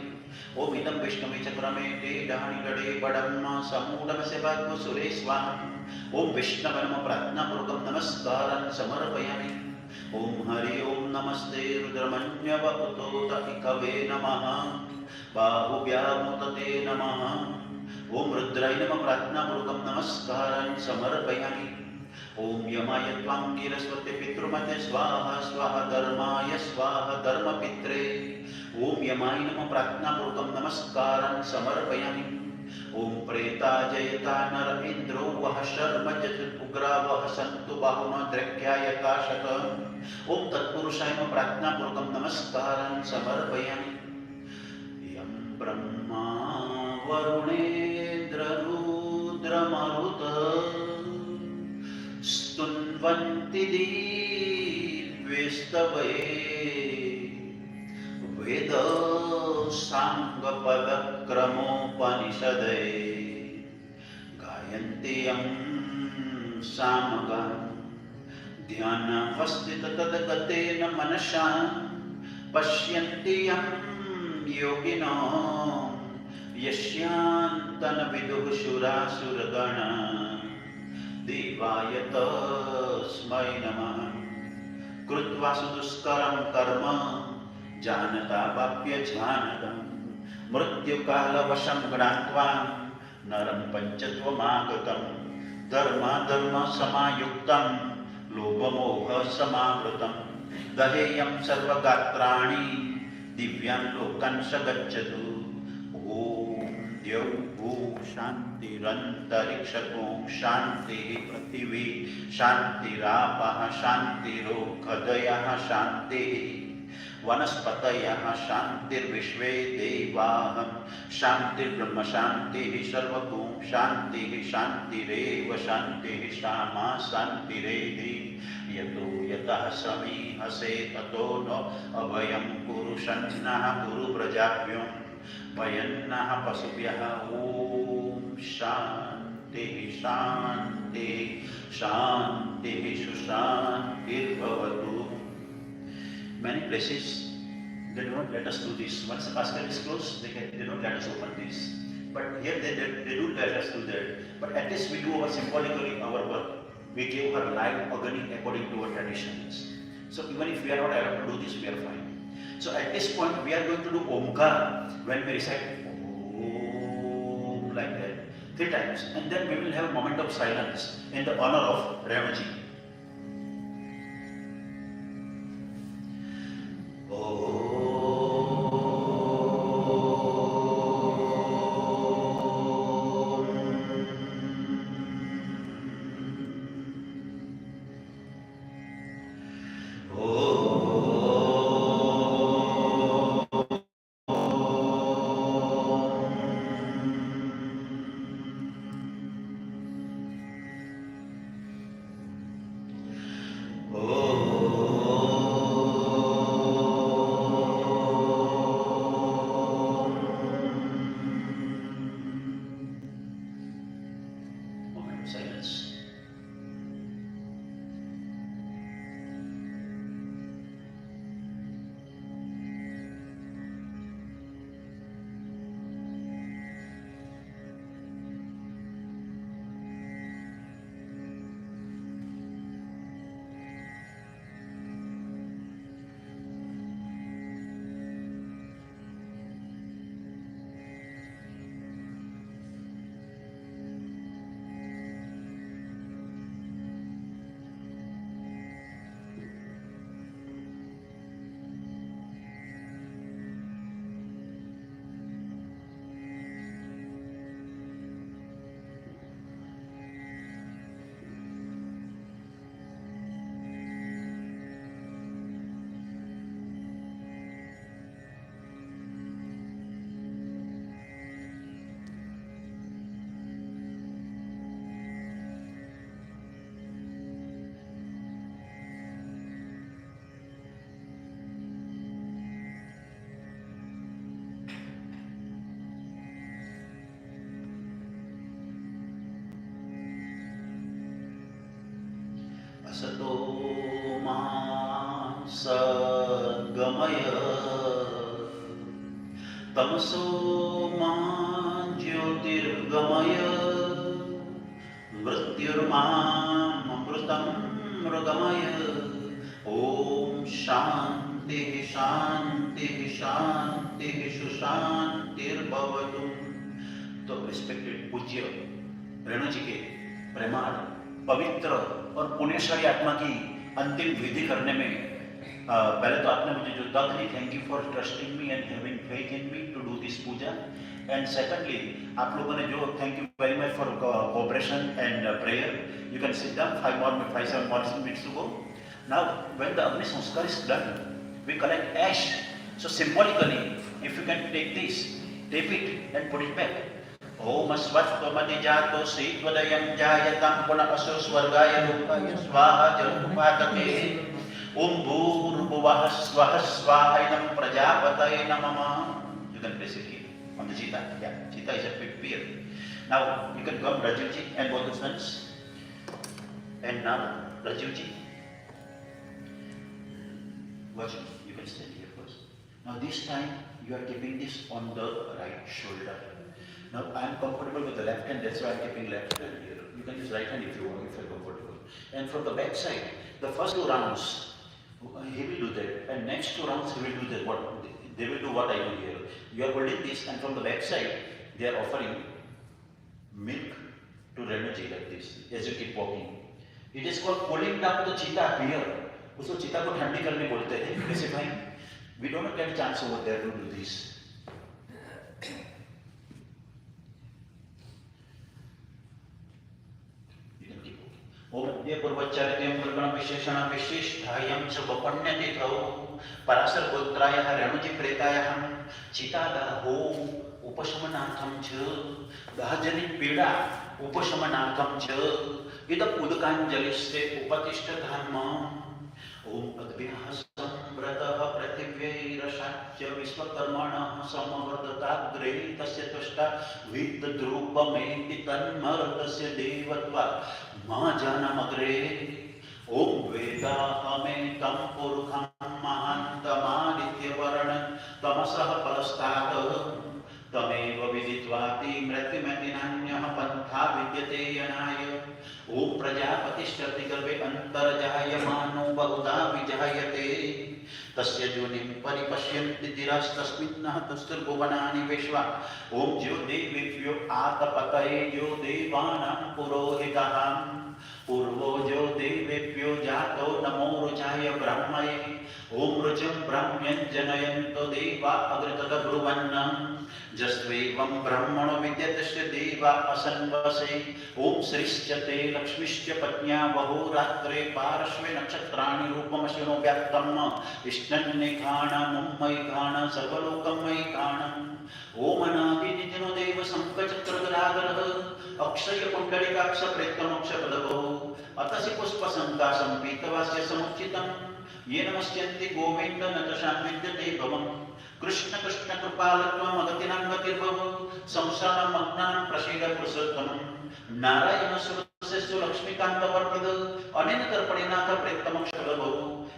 ॐ इदं विष्णुवे चक्रमे ते डाणिगडे बडम्म समूढमस्य भाग्यसुरे स्वाहम् ॐ विष्णवे नमः प्रार्थनापूर्वकं नमस्कारं समर्पयामि ॐ हरि ओं नमस्ते रुद्रमन्यवपुतोत इकवे नमः बाहुभ्यामुदते नमः ॐ रुद्राय नमः प्रार्थनापूर्वकं नमस्कारं समर्पयामि ॐ यमाय त्वां गिरस्वते पितृमते स्वाहा स्वाहा धर्माय स्वाहा धर्मपित्रे ॐ यमाय नमः प्रार्थनापूर्वकं नमस्कारं समर्पयामि ॐ प्रेताजयता नर इन्द्रो वः शर्म उग्रा वः सन्तु बाहुनो द्रक्ष्यायता शत ॐ तत्पुरुषाय नमः प्रार्थनापूर्वकं नमस्कारं समर्पयामि यं ब्रह्मा वरुणेन्द्ररुद्रमरुत स्तुन्वन्ति दिव्यस्तवे वेद साङ्गपदक्रमोपनिषदे गायन्ति यं सामगान् ध्यानावस्थिततद्गतेन मनसा पश्यन्ति यं योगिनो यस्यान्तनविदुः सुरासुरगणा देवाय तस्मै नमः कृत्वा सुदुष्करं कर्म जानता वाप्यजानतं मृत्युकालवशं ज्ञात्वा नरं पञ्चत्वमागतं धर्माधर्मसमायुक्तं लोभमोहसमावृतं दहेयं सर्वगात्राणि दिव्यान् लोकान् स गच्छतु ॐ द्यौः शान्तिरन्तरिक्षतो शान्तिः पृथिवी शान्तिरापः शान्तिरोषधयः शान्तिः वनस्पतयः शान्तिर्विश्वे देवाः शान्तिर्ब्रह्म शान्तिः सर्वगुं शान्तिः शान्तिरेव शान्तिः श्यामा शान्तिरेधि यतो यतः समीहसे ततो न अभयं कुरु शन्नः कुरु प्रजाभ्यो भयन्नः पशुभ्यः ॐ शान्ति शांति शांति सुशांतिर्भवतु. Many places they do not let us do this. Once the basket is closed, they don't let us open this. But here they do let us do that. But at least we do our symbolically our work. We give her live agony according to our traditions. So even if we are not allowed to do this, we are fine. So at this point we are going to do Omkar when we recite Om like that 3 times, and then we will have a moment of silence in the honor of Renuji. Sato ma sadgamaya tamaso ma jyotirgamaya mrityurmam amrutam mrugamaya. Om Shanti Shanti Shanti Sushantirbhavatu. तो respected पूज्य रेणु जी के प्रेमाण पवित्र और पुण्यशाली आत्मा की अंतिम विधि करने में पहले तो आपने मुझे जो दत्त दी, thank you for trusting me and having faith in me to do this puja. And secondly आप लोगों ने जो thank you very much for cooperation and prayer. You can sit down 5-7 more minutes to go. Now when the Agni Sanskar is done, we collect ash. So symbolically, if you can take this, tape it and put it back. Om Asvattvamadijato Sitvadayam Jayatam Punakaso Swargaya Lukaya Swaha Jalupatake. Om Bhurubhuvaha Swaha Swahainam Prajapataye Namama. You can place it here on the Cheetah. Yeah, Cheetah is a big bear. Now you can come Rajivji and both the friends. And now Rajivji. Watch, you can stand here first. Now this time you are keeping this on the right shoulder. Now I am comfortable with the left hand, that's why I am keeping left hand here. You can use right hand if you want, if you are comfortable. And from the back side, the first 2 rounds, he will do that. And next 2 rounds, he will do that. They will do what I do here. You are holding this, and from the back side, they are offering milk to Renuji like this, as you keep walking. It is called cooling down the cheetah here. उसको चीता को ठंडी करने बोलते हैं. कैसे भाई? We don't get a chance over there to do this. ओम ये पूर्वचर्यं प्रगण विशेषण विशिष्टायं च वपन्यतिथौ पराशर गोत्रायः रेणुजी प्रेतायः चितादाहो उपशमनार्थं च गाजनि पीडा उपशमनार्थं च इदं उदकाञ्जलिस्ते उपतिष्ठधाम. ओम अद्भ्यः संव्रतः पृथिव्यैरशाच्य विश्वकर्मणः समवर्धताग्रे तस्य तस्य तुष्टा विद्रूपमेति तन्मरुतस्य देवत्वा मा जानमग्रे ॐ वेदाहमेतं पुरुषं महान्तमादित्यवर्णं तमसः परस्तात् तमेव विदित्वाति मृत्युमतिनान्यः पन्था विद्यते यनाय ॐ प्रजापतिश्चरति गर्भे अन्तर्जायमानो बहुधा विजायते तस्य योनिं परिपश्यन्ति धिरस्तस्मिन्नः तस्तिर्भुवनानि विश्वा ॐ ज्योतिर्विभ्यो आतपतये ज्यो देवानां पुरोहितः पूर्वो ज्यो देवेभ्यो जातो नमो रुचाय ब्रह्मये ॐ रुचं ब्रह्म्यञ्जनयन्तो देवा अग्रतब्रुवन्नम् जस्त्वेवं ब्रह्मणो विद्यतस्य देवा असन्वसे ॐ श्रीश्च ते लक्ष्मीश्च पत्न्या बहुरात्रे पार्श्वे नक्षत्राणि रूपमशिनो व्याप्तम् इष्टन्निघाणमुम्मयिघाण सर्वलोकमयिघाणम् ॐ अनादिनितिनो देव शङ्खचक्रगदाधरः अक्षयकुण्डलिकाक्षप्रेत्तमोक्षपदभो अतसि पुष्पसङ्कासं पीतवास्य समुचितं येन नमस्यन्ति गोविन्द न च विद्यते भवम् कृष्ण कृष्ण कृपालत्वम् अगतिनां गतिर्भव संसारमग्नानां प्रसीद पुरुषोत्तमं नारायण सुरसेषु लक्ष्मीकान्तवरप्रद अनेन तर्पणेनाथ प्रेत्तमोक्षपदभो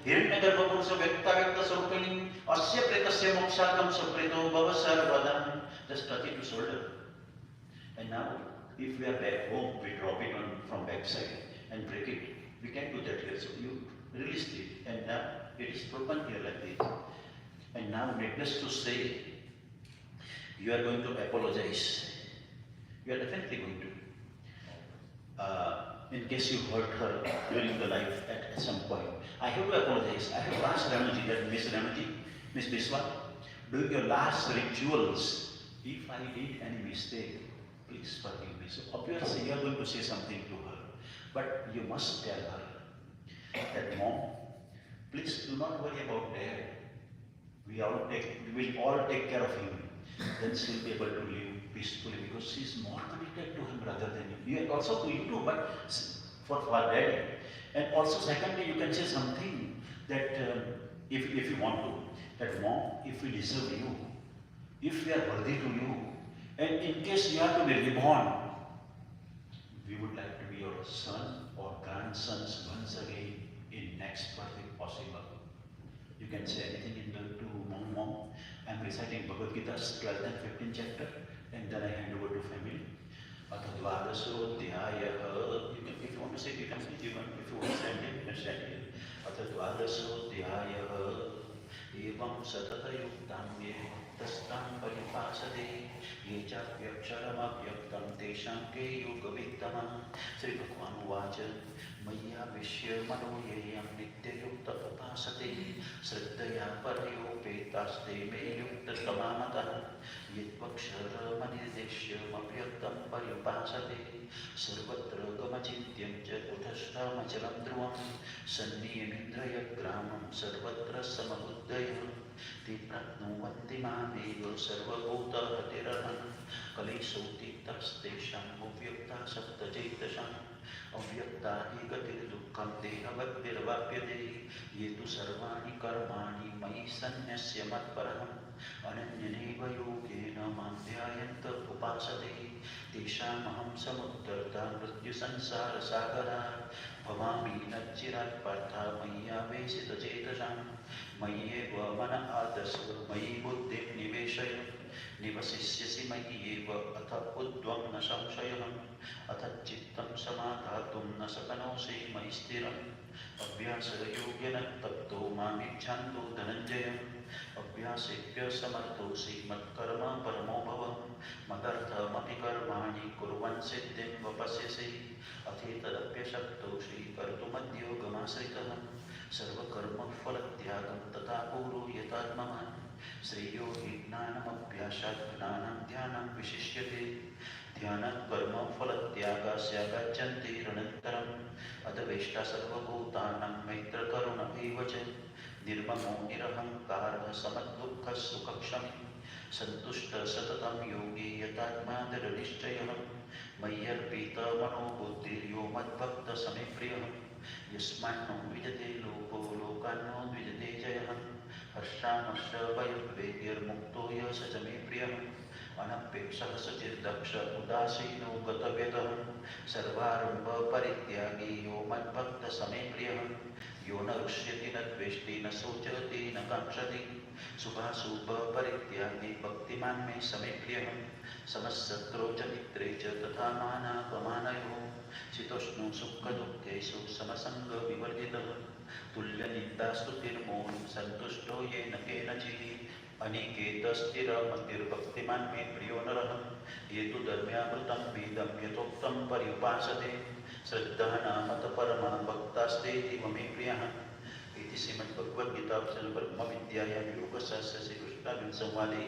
हिरण्यगर्भपुरुष व्यक्ताव्यक्तस्वरूपिणी अस्य प्रेतस्य मोक्षार्थं सुप्रीतो भव सर्वदा. Just touch it to shoulder. And now, if we are back home, we drop it on from backside and break it. We can do that here. So you release it, and now it is broken here like this. And now, needless to say, you are going to apologize. You are definitely going to. In case you hurt her during the life at some point, I have to apologize. I have asked Renuji, that Miss Renuji, Miss Biswal, during your last rituals, if I did any mistake, please forgive me. So obviously you are going to say something to her, but you must tell her that, Mom, please do not worry about Dad. We will all take care of him. Then she will be able to live peacefully because she is more connected to him rather than you. You also to you too, but for Daddy. And also secondly, you can say something that if you want to, that Mom, if we deserve you, if we are worthy to you, and in case you are to be reborn, we would like to be your son or grandsons once again in next birth if possible. You can say anything in the to Mom. I am reciting Bhagavad Gita's 12th and 15th chapter, and then I hand over to family. Atadvadasodhyayah. If you want to say it, you can say it. If you want to stand it, you can stand it. Atadvadasodhyayah. Evam satatayuktam ye tastam paripasade ye chavyaksharavyaktam tesham ke yogavidtamam. Sri Bhagwan uvacha maya vishya mano yeyam nityayukta upasate sraddhaya parayopetaste me yukta tamamata yedvaksharamanideshya mapyaktam paripasate sarvatra gamachityam cha uthashthamachalam dhruvam sanniyamidraya gramam sarvatra samabuddhayam te prapnuvanti mamev sarvabhutahatiranam kalisotitastesham uvyakta saptajetasham अव्यक्ता हि गतिर्दुःखं देहवद्भिर्वाप्यते ये तु सर्वाणि कर्माणि मयि सन्न्यस्य मत्परम् अनन्येनैव योगेन मां ध्यायन्त उपासते तेषामहं समुद्धर्ता मृत्युसंसारसागरात् भवामि न चिरात् पार्था मय्यावेशितचेतसां मय्येव मन आदश मयि बुद्धिं निवेशय निवसिष्यसि मय्येव अथ उद्वं न संशयः अथ चित्तं समाधातुं न शक्नोषि मयि स्थिरम् अभ्यासयोग्येन तप्तो मामिच्छन्तो धनञ्जयम् अभ्यासेभ्य समर्थोऽसि मत्कर्म परमो भव मदर्थमपि कर्माणि कुर्वन् सिद्धिं वपस्यसि अथेतदप्यशक्तोऽसि कर्तुमद्योगमाश्रितः सर्वकर्मफलत्यागं तथा कुरु यथात्मवान् श्रेयो हि ज्ञानमभ्यासात् ज्ञानं ध्यानं विशिष्यते ध्यानात् कर्मफलत्यागास्यागच्छन्ति अनन्तरम् अधवेष्टा सर्वभूतानां मैत्रकरुण एव च निर्ममो निरहङ्कारः समदुःखसुखक्षमी सन्तुष्टः सततं योगी यथात्मा दृढनिश्चयः मय्यर्पितमनो बुद्धिर्यो मद्भक्तः समे प्रियः यस्मान्नो विजते लोको लोकान्नो द्विजते जयः हर्षामर्षभयद्वेगैर्मुक्तो यः स च मे प्रियः अनपेक्षः सचिर्दक्ष उदासीनो गतव्यतः सर्वारम्भ परित्यागी यो मद्भक्त समे प्रियः यो न रुष्यति न द्वेष्टि न शोचति न काङ्क्षति शुभाशुभ परित्यागी भक्तिमान् मे समे प्रियः समशत्रौ च मित्रे च तथा मानापमानयोः शीतोष्णो सुखदुःखेषु समसङ्गविवर्जितः तुल्यनिन्दास्तुतिर्मौनं सन्तुष्टो येन केनचित् अनिकेतस्थिरमतिर्भक्तिमान् मे प्रियो नरः ये तु धर्म्यामृतं वेदं यथोक्तं पर्युपासते श्रद्धानामतपरमा भक्तास्तेति ममे प्रियः इति श्रीमद्भगवद्गीता ब्रह्मविद्यायां योगशास्त्रे श्रीकृष्णार्जुनसंवादे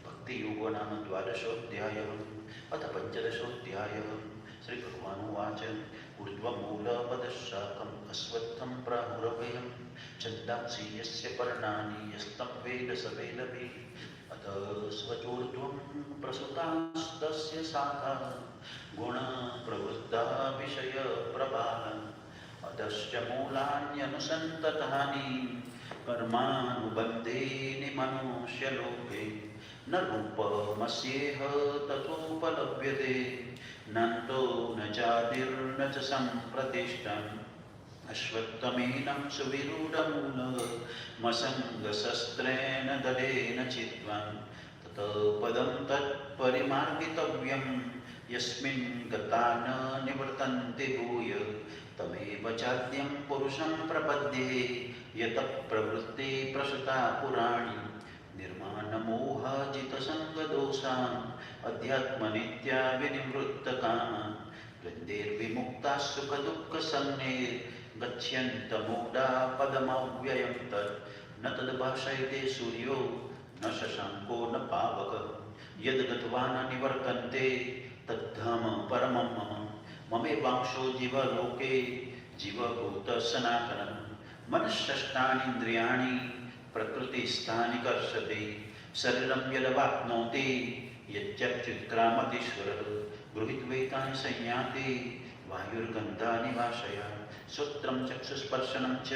भक्तियोगो नाम द्वादशोऽध्यायः अथ पञ्चदशोऽध्यायः श्रीभगवानुवाच ऊर्ध्वमूलपदशाकम् अश्वत्थं प्राहुरव्ययं छन्दांसि यस्य पर्णानि यस्तं वेद स वेदवित् अतस्वचोर्ध्वं प्रसृतास्तस्य शाखाः गुणप्रवृद्धा विषयप्रवाहः अधश्च मूलान्यनुसन्ततानि कर्मानुबन्धेन मनुष्यलोके न रूपमस्येह ततोपलभ्यते नान्तो न चादिर्न च सम्प्रतिष्ठम् अश्वत्थमेनं सुविरूढमूलमसङ्गशस्त्रेण दलेन चित्वा ततः पदं तत्परिमार्गितव्यं यस्मिन् गता न निवर्तन्ते भूय तमेव चाद्यं पुरुषं प्रपद्ये यतः प्रवृत्ते प्रसृता पुराणी निर्माणमोहाजितसङ्गदोषाम् अध्यात्मनित्या विनिवृत्तकामा वृन्देर्विमुक्ताः सुखदुःखसंज्ञैर्गच्छन्तमूढा पदमव्ययं तत् न तद्भाषयते सूर्यो न शशाङ्को न पावकः यद्गत्वा न निवर्तन्ते तद्धाम परमं मम ममेवांशो जीवलोके जीवभूतसनातनं मनःषष्ठानीन्द्रियाणि प्रकृतिस्थानि कर्षति शरीरं यदवाप्नोति यच्चक्षुत्क्रामतीश्वरः गृहीत्वैतानि संयाति वायुर्गन्धानि वाशयात् श्रोत्रं चक्षुस्पर्शनं च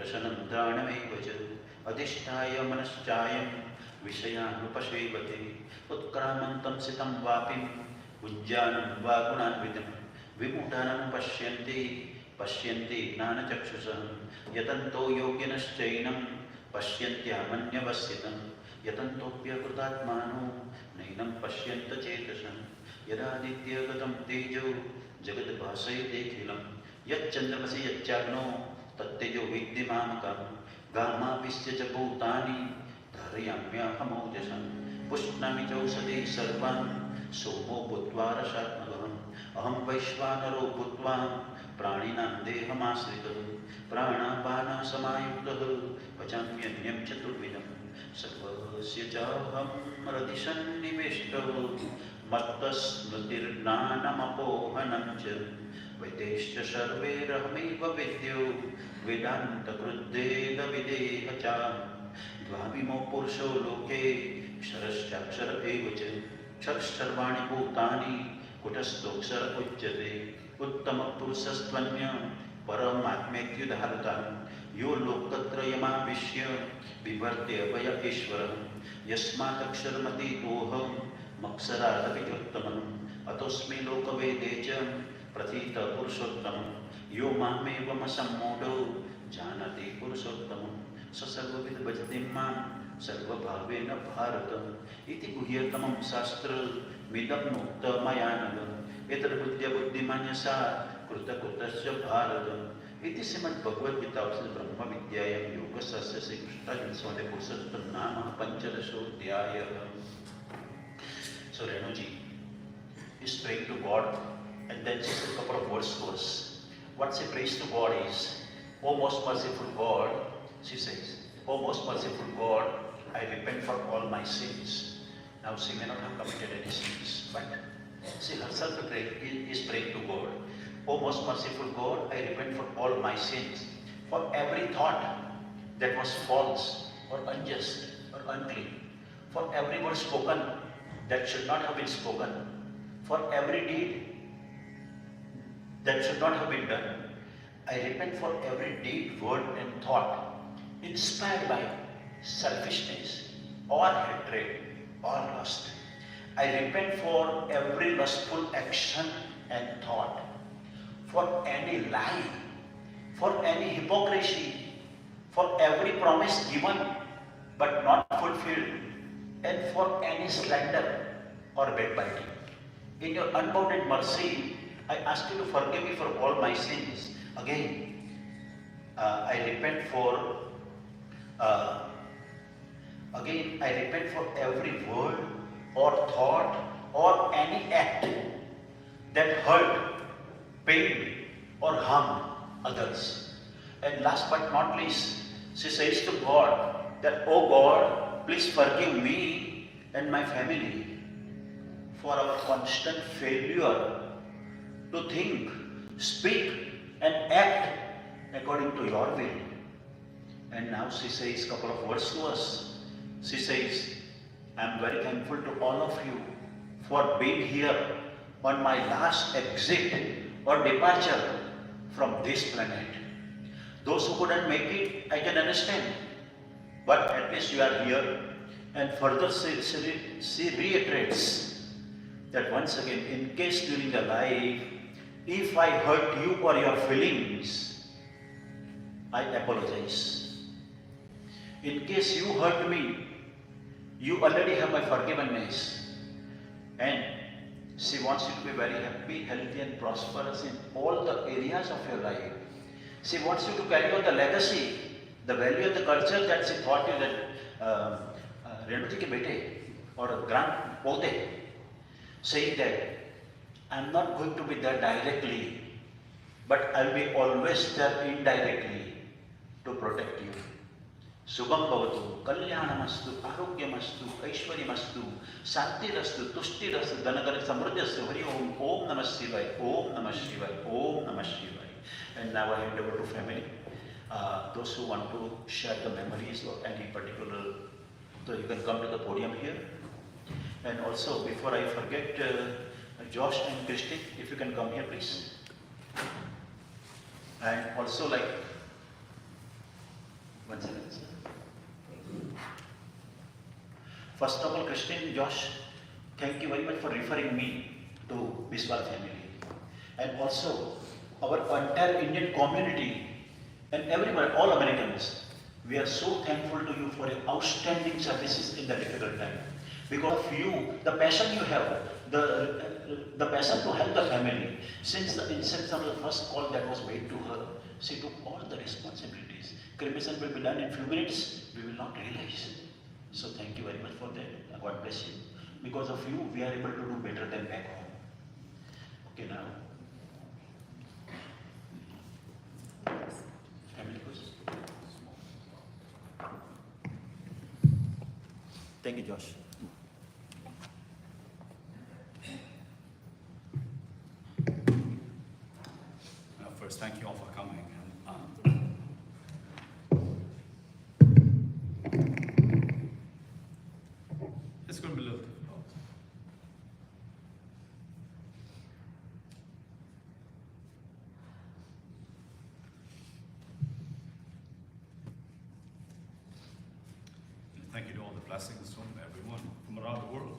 रसनं घ्राणमेव च अधिष्ठाय मनश्चायं विषयानुपसेवते उत्क्रामन्तं सितं वापिं भुञ्जानं वा गुणान्वितं विमूढाननुपश्यन्ति ज्ञानचक्षुषः यतन्तो योगिनश्चैनं पश्यन्त्यामन्यवस्यतं यतन्तोऽप्यकृतात्मानो नैनं पश्यन्त चेतसं यदादित्यगतं तेजो जगद्भासयतेऽखिलं यच्चन्द्रमसि यच्चाग्नो तत्तेजो विद्धिमामकं गामाविश्य च भूतानि धारयाम्यहमोजसं पुष्णामि चौषधे सर्वान् सोमो भूत्वा रसात्मकम् अहं वैश्वानरो भूत्वा प्राणिनां देहमाश्रितः प्राणापानसमायुक्तः पचाम्यन्यं चतुर्विधं सर्वस्य चाहं हृदिसन्निविष्टो मत्तस्मृतिर्ज्ञानमपोहनं च वैदेश्च सर्वैरहमेव विद्यो वेदान्तकृद्वेदविदेह च द्वाविमो पुरुषो लोके क्षरश्चाक्षर एव च क्षरश्चर्वाणि भूतानि कुटस्थोऽक्षर उच्यते उत्तमपुरुषस्त्वन्य परमात्मेत्युदाहृतः यो लोकत्रयमाविश्य बिभर्त्य वय ईश्वरः यस्मादक्षरमतीतोऽहं मत्सरादपित्युत्तमम् अतोऽस्मि लोकवेदे च प्रथितपुरुषोत्तमं यो मामेवमसम्मूढो जानाति पुरुषोत्तमं स सर्वविद्भजति मां सर्वभावेन भारत इति गुह्यतमं शास्त्रमिदं मुक्तं मया नघ एतद्बुद्ध्या बुद्धिमान्यसा कृतकृतस्य भारत इति श्रीमद्भगवद्गीता ब्रह्मविद्यायां योगशास्त्रे श्रीकृष्णार्जुनसंवादे पुरुषोत्तम नाम पंचदशोऽध्यायः. So Renuji is praying to God and then she says a couple of words to us. What she prays to God is, O most merciful God, she says, O most merciful God, I repent for all my sins. Now she may not have committed any sins, but she herself is praying to God. O most merciful God, I repent for all my sins, for every thought that was false or unjust or unclean, for every word spoken that should not have been spoken, for every deed that should not have been done. I repent for every deed, word and thought inspired by selfishness or hatred or lust. I repent for every lustful action and thought, for any lie, for any hypocrisy, for every promise given but not fulfilled, and for any slander or backbiting. In your unbounded mercy, I ask you to forgive me for all my sins. Again, I repent for every word or thought or any act that hurt, pained, or harmed others. And last but not least, she says to God that, "Oh God, please forgive me and my family for our constant failure to think, speak, and act according to your will." And now she says a couple of words to us. She says, "I am very thankful to all of you for being here on my last exit or departure from this planet. Those who couldn't make it, I can understand. But at least you are here." And further she reiterates that once again, in case during the life, if I hurt you or your feelings, I apologize. In case you hurt me, you already have my forgiveness. And she wants you to be very happy, healthy, and prosperous in all the areas of your life. She wants you to carry on the legacy, the value and the culture that she taught you, that Renu ji ke bete or grand pote, saying that I'm not going to be there directly, but I'll be always there indirectly to protect you. Shubham bhavatu, kalyanamastu, arogyamastu, aishwaryamastu, shantirastu, tuštirastu, dhanadhana samruddhastu, hari om, om namah shivaya, om namah shivaya, om namah shivaya. And now I hand over to family. Those who want to share the memories or any particular, so you can come to the podium here. And also, before I forget, Josh and Christine, if you can come here, please. And also, like, one second, sir. First of all, Christine, Josh, thank you very much for referring me to Biswal family. And also, our entire Indian community and everyone, all Americans, we are so thankful to you for your outstanding services in the difficult time. Because of you, the passion you have, the passion to help the family, since the inception of the first call that was made to her, she took all the responsibilities. Cremation will be done in few minutes, we will not realize. So thank you very much for that. God bless you. Because of you, we are able to do better than back home. Okay, now. Family question. Thank you, Josh. First, thank you all for coming. It's going to be a little difficult. Thank you to all the blessings from everyone from around the world.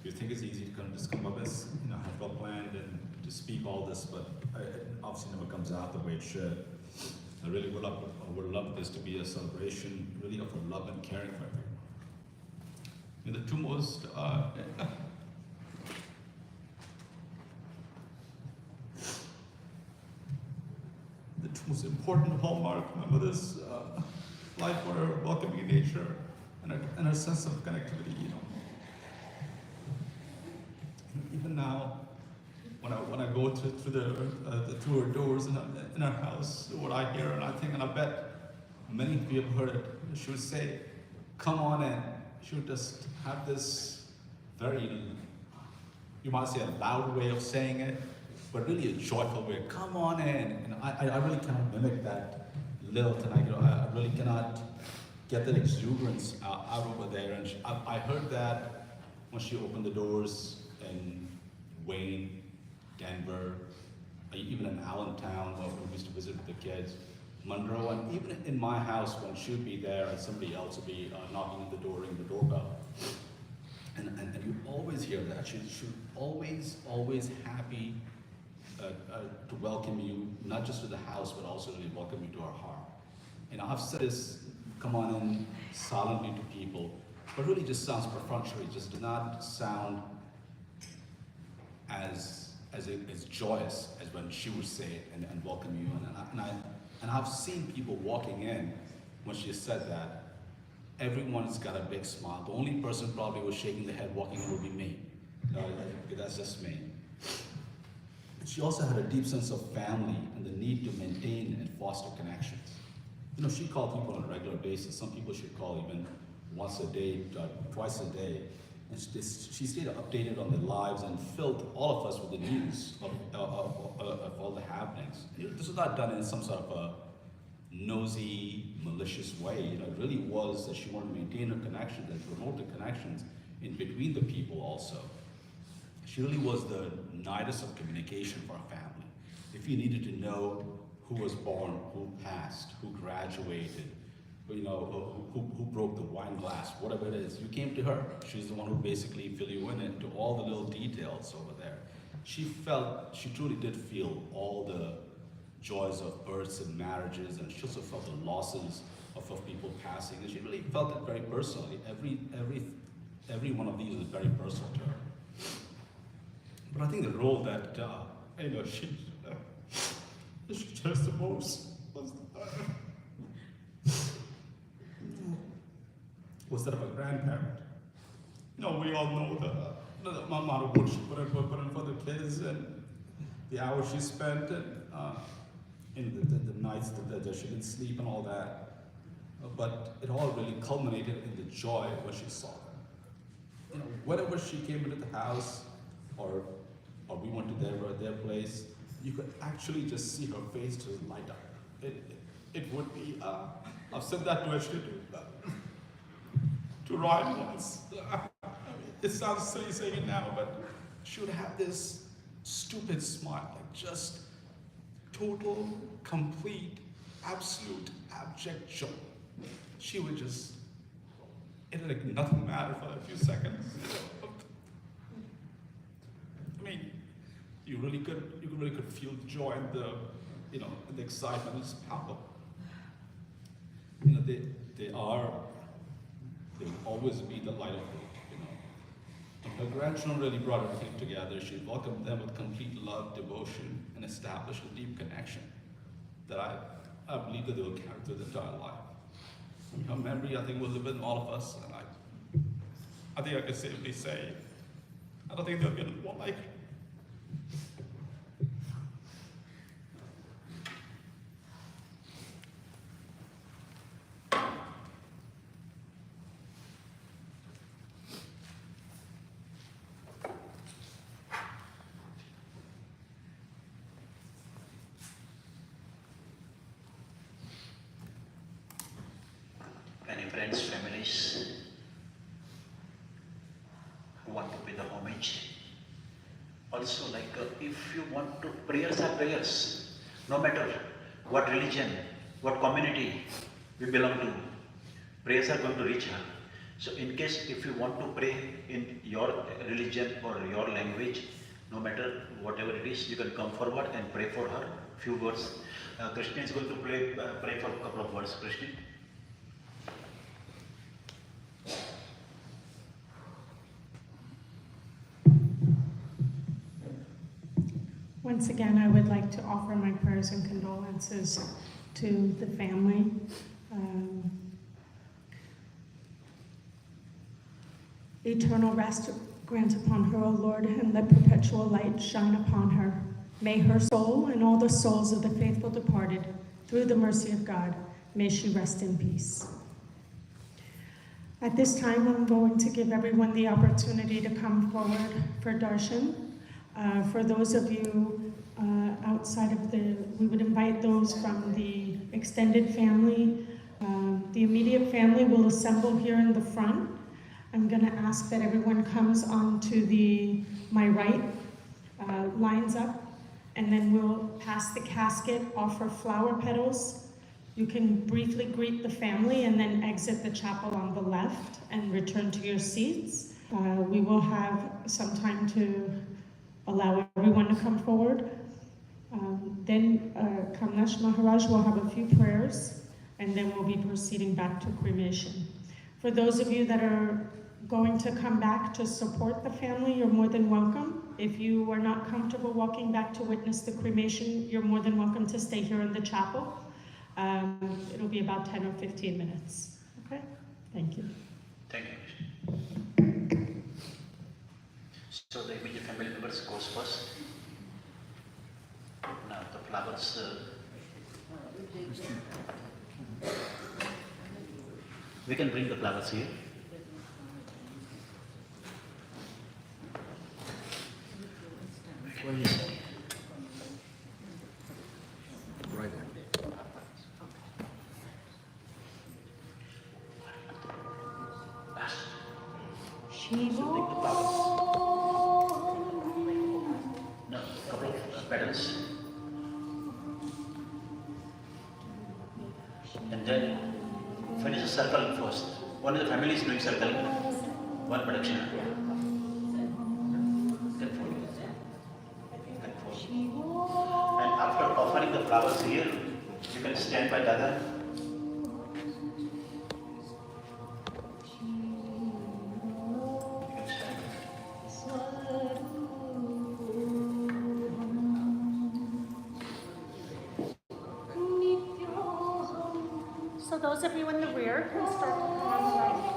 You think it's easy to kind of just come up as, have well planned and to speak all this, but it obviously never comes out the way it should. I really would love this to be a celebration, really of love and caring for everyone. The two most important hallmark, remember this life where welcoming nature and a sense of connectivity, Even now, when I go through the tour doors in our house, what I hear and I think, and I bet many of you have heard it, she would say, "Come on in." She would just have this very, you might say a loud way of saying it, but really a joyful way. "Come on in." And I really cannot mimic that lilt, and I really cannot get that exuberance out over there. And I heard that when she opened the doors in Wayne, Denver, even in Allentown, where we used to visit with the kids, Monroe, and even in my house when she would be there and somebody else would be knocking on the door, ringing the doorbell. And you always hear that. She's always happy to welcome you, not just to the house, but also to welcome you to our heart. And I've said this, come on in silently to people, but really just sounds perfunctory, just does not sound as joyous as when she would say it and welcome you. And I've seen people walking in when she said that. Everyone's got a big smile. The only person probably was shaking their head walking in would be me. That's just me. She also had a deep sense of family and the need to maintain and foster connections. You know, she called people on a regular basis. Some people she'd call even once a day, twice a day. And she stayed updated on their lives and filled all of us with the news of all the happenings. This was not done in some sort of a nosy, malicious way. You know, it really was that she wanted to maintain her connections and promote the connections in between the people also. She really was the nidus of communication for our family. If you needed to know who was born, who passed, who graduated, you know, who broke the wine glass, whatever it is, you came to her. She's the one who basically filled you in into all the little details over there. She truly did feel all the joys of births and marriages, and she also felt the losses of people passing, and she really felt it very personally. Every one of these was very personal to her. But I think the role that she cherished the most was that of a grandparent. You know, we all know the amount of work she put in for the kids, and the hours she spent, and the nights that she didn't sleep and all that. But it all really culminated in the joy when she saw them. You know, whenever she came into the house, or we went to their place, you could actually just see her face just light up. It would be, I've said that to actually to Ryan once. It sounds silly saying it now, but she would have this stupid smile, like just total, complete, absolute, abject joy. She would just, like nothing mattered for a few seconds. I mean, you really could feel the joy and the excitement. It's palpable. You know, they will always be the light of hope. You know, and her grandchildren really brought everything together. She welcomed them with complete love, devotion, and established a deep connection that I believe that they will carry through their entire life. Her memory, I think, will live in all of us, and I think I can safely say, I don't think there'll be one like her. Many friends, families who want to pay the homage. Also, if you want to, prayers are prayers. No matter what religion, what community we belong to, prayers are going to reach her. So in case if you want to pray in your religion or your language, no matter whatever it is, you can come forward and pray for her. Few words. Krishna is going to pray for a couple of words. Krishna. Once again, I would like to offer my prayers and condolences to the family. Eternal rest grant upon her, O Lord, and let perpetual light shine upon her. May her soul and all the souls of the faithful departed, through the mercy of God, may she rest in peace. At this time, I'm going to give everyone the opportunity to come forward for darshan. For those of you outside of we would invite those from the extended family The immediate family will assemble here in the front. I'm going to ask that everyone comes on to my right, lines up, and then we'll pass the casket, offer flower petals. You can briefly greet the family and then exit the chapel on the left and return to your seats. We will have some time to allow everyone to come forward. Then Kamlesh Maharaj will have a few prayers, and then we'll be proceeding back to cremation. For those of you that are going to come back to support the family, you're more than welcome. If you are not comfortable walking back to witness the cremation, you're more than welcome to stay here in the chapel. It'll be about 10 or 15 minutes. Okay? Thank you. Thank you. So the immediate family members goes first. Now the flowers. We can bring the flowers here. Right. So take the flowers. No, couple of petals. And then finish the circle first. One of the family is doing circle. One production. And after offering the flowers here, you can stand by the other. You can stand. So those of you in the rear can start to come on the right.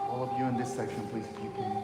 All of you in this section, please, if you can.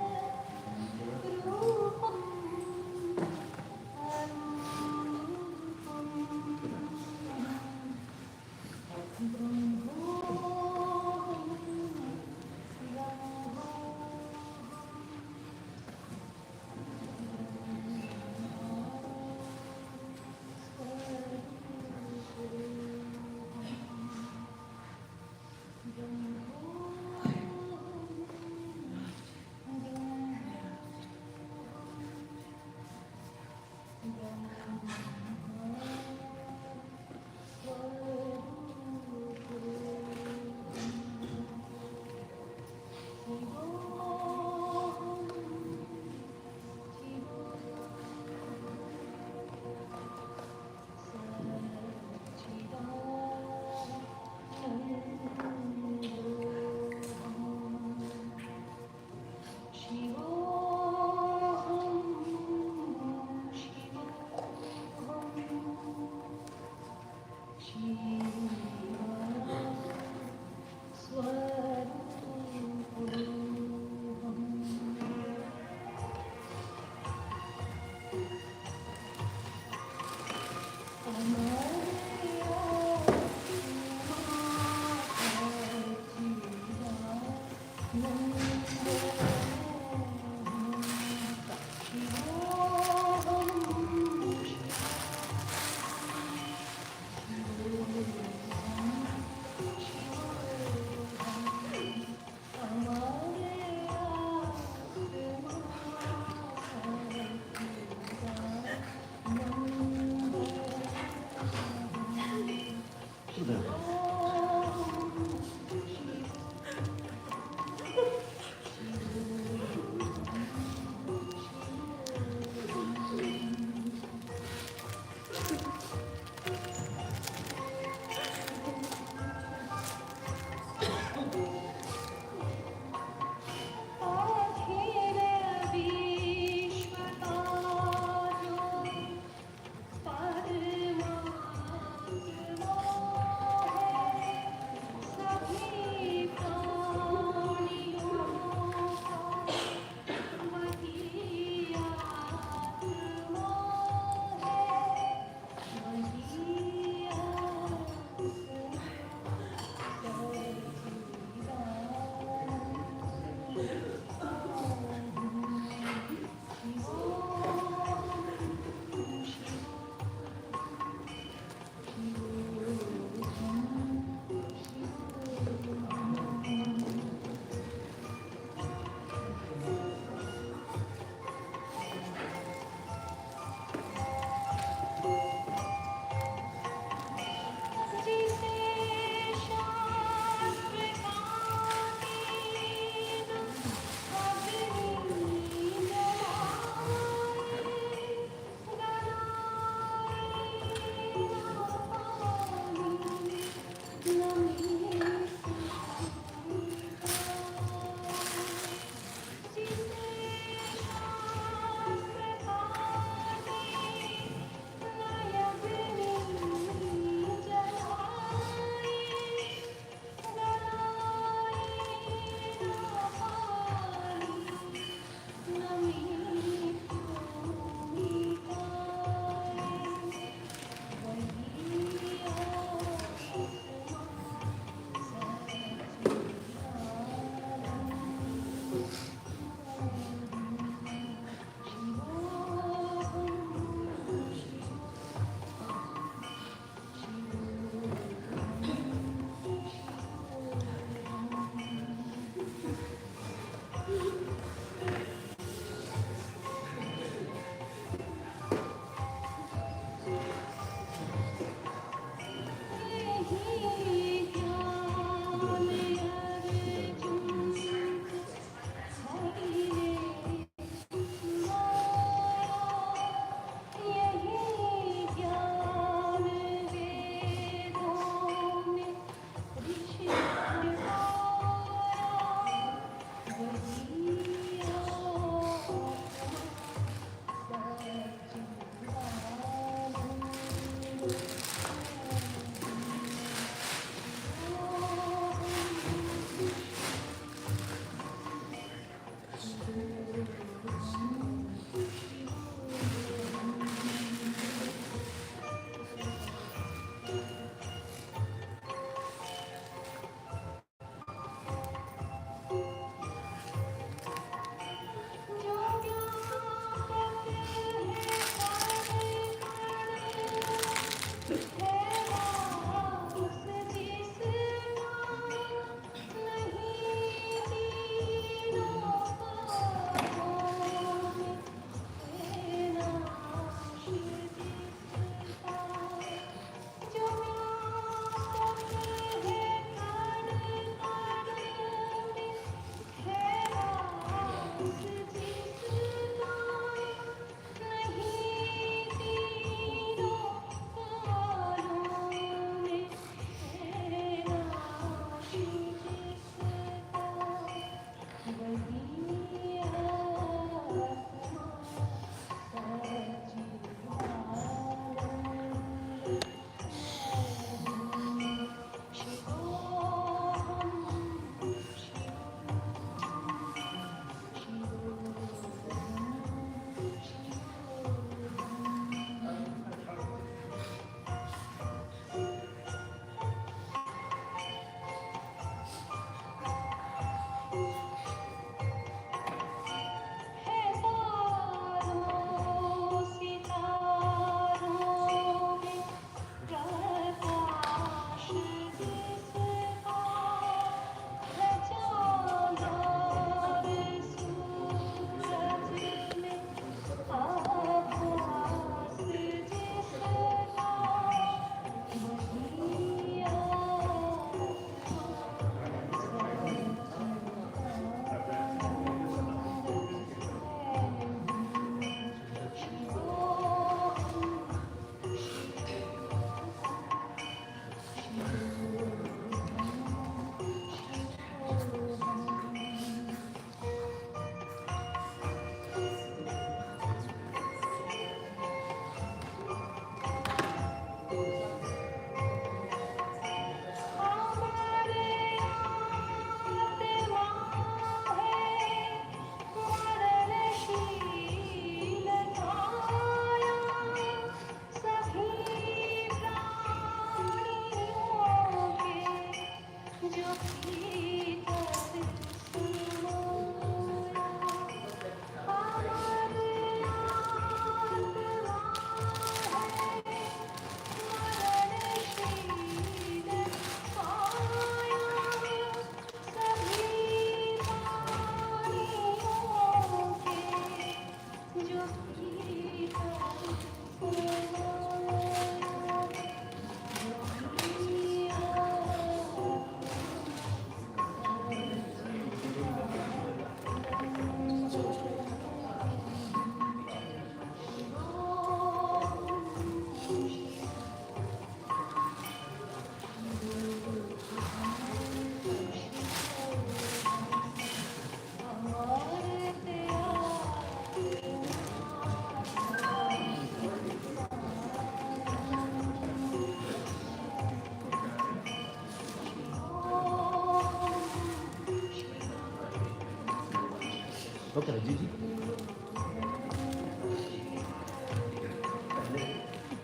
Okay, Gigi.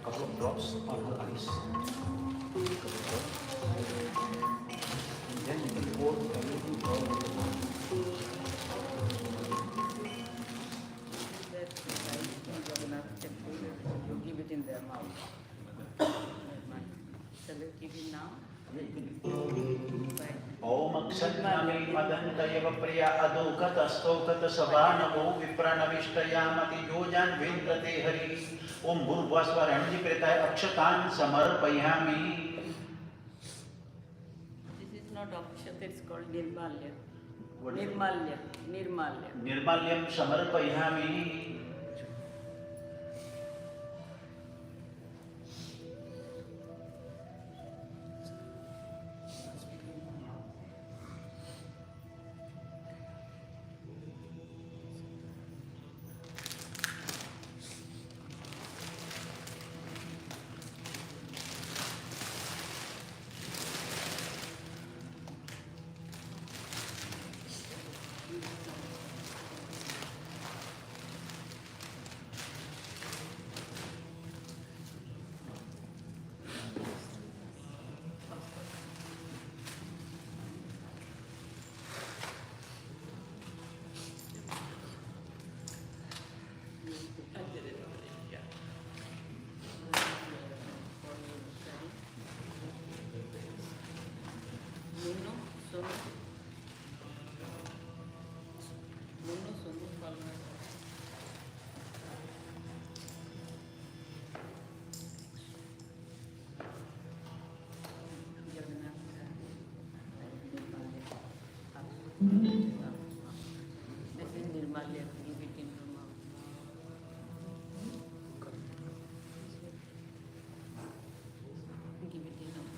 Couple of drops on her eyes. Couple of drops. And then you can pour everything all over the body. That rice in Jagannath temple, you give it in their mouth. Shall I give it now? Yeah, you can. Right. Om Akshatnami Madantayava Priya Adokata Stokata Savanamo Vipranavishayamati Jojan Vendrate Hari Om Bhurvasva Ranji Pritaya Akshatan Samarpayami. This is not Akshat, it's called Nirmalya. What is it? Nirmalya. Nirmalya. Nirmalyam Samarpayami. Renu, Sonu. Renu, Sonu, follow. Jagannath. Nirmalya. This is Nirmalya. Give it in your mouth. Give it in your mouth.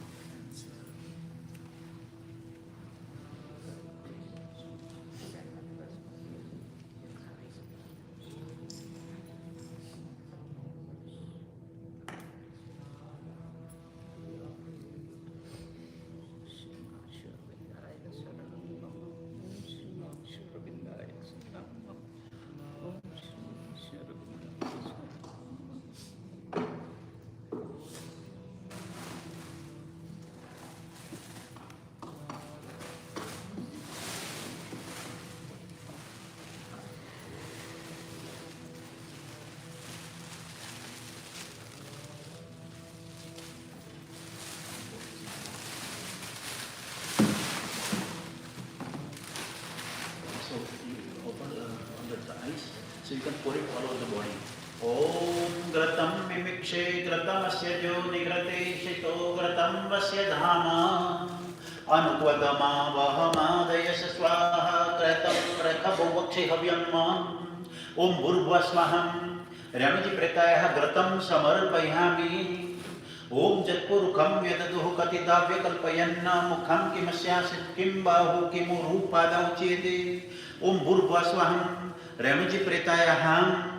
So you open under the eyes, so you can pour it all over the body. Om Gratam Mimikshe Gratamasya Jo Nigrate Shito Gratam Vasya Dhama Anukvadama Vahamadayasa Swaha Kratam Rakhabhavakshi Havyamma Om Bhurvasvaham Ramji Pritaya Gratam Samarpayami Om Jatpurukham Yadaduhu Katidavya Kalpayanna Mukham Kimasyasit Kim Bahu Kimu Rupada Uchyete Om Bhurvasvaham Ramji Pritayaham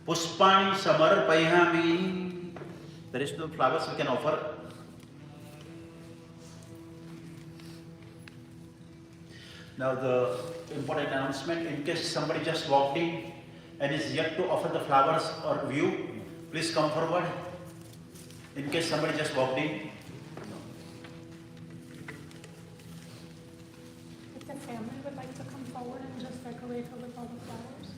Puspani Samarpayami. The rest of the flowers we can offer. Now the important announcement, in case somebody just walked in and is yet to offer the flowers or view, please come forward. In case somebody just walked in. family would like to come forward and just decorate her with all the flowers?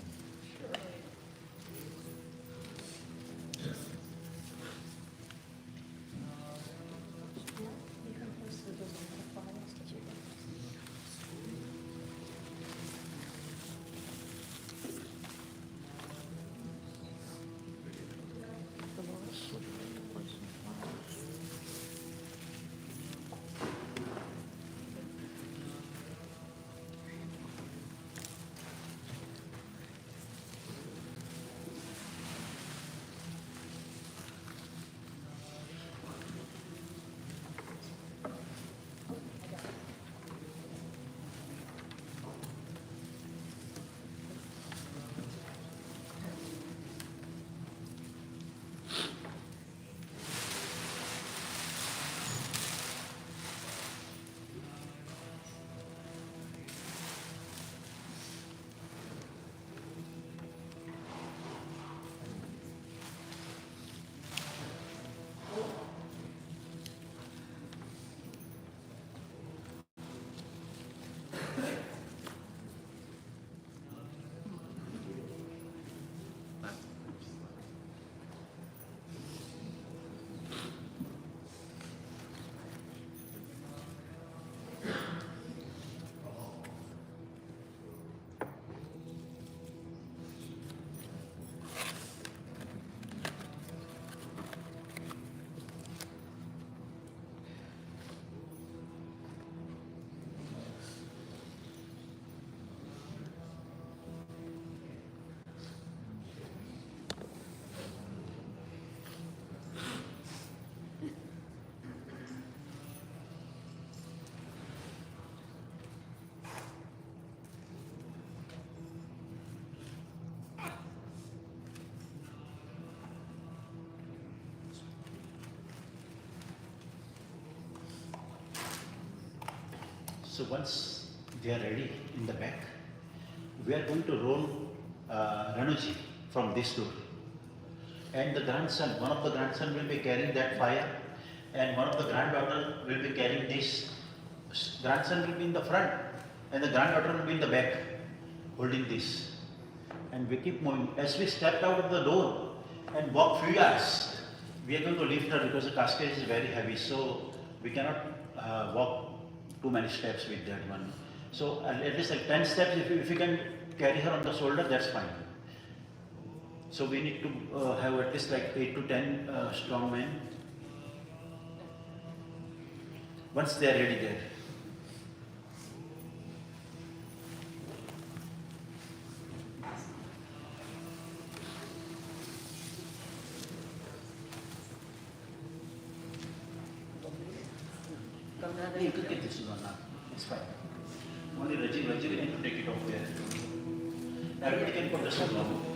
Yeah, you can first do the flowers that you got. So once they are ready in the back, we are going to roll Renuji from this door. And the grandson, one of the grandson will be carrying that fire, and one of the granddaughter will be carrying this. Grandson will be in the front, and the granddaughter will be in the back, holding this. And we keep moving. As we step out of the door and walk few yards, we are going to lift her because the casket is very heavy, so we cannot walk too many steps with that one. So at least like 10 steps, if you can carry her on the shoulder, that's fine. So we need to have at least like 8 to 10 strong men. Once they are ready there. You could get this one now. It's fine. Only Rajiv can take it off there. Everybody can put this one on.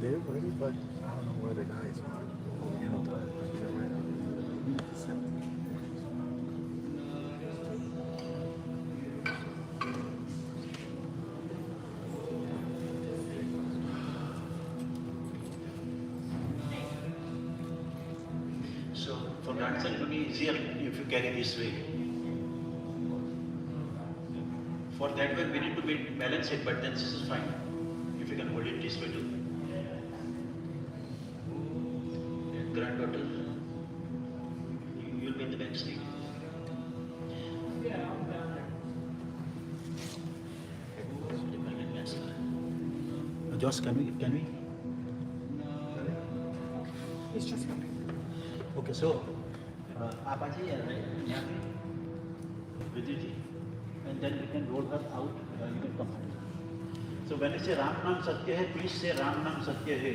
They're ready, but I don't know where the guys are. You know, they're ready. So for grandson it will be easier if you carry this way. For that way we need to balance it, but then this is fine. If you can hold it this way too. Granddaughter, you'll be in the back seat. Josh, can we? He's just coming. Okay, so आप आ जाइए यहाँ पे विद्युत जी, and then we can roll her out. You can come out. So when you say Ram नाम सत्य है, please say Ram नाम सत्य है.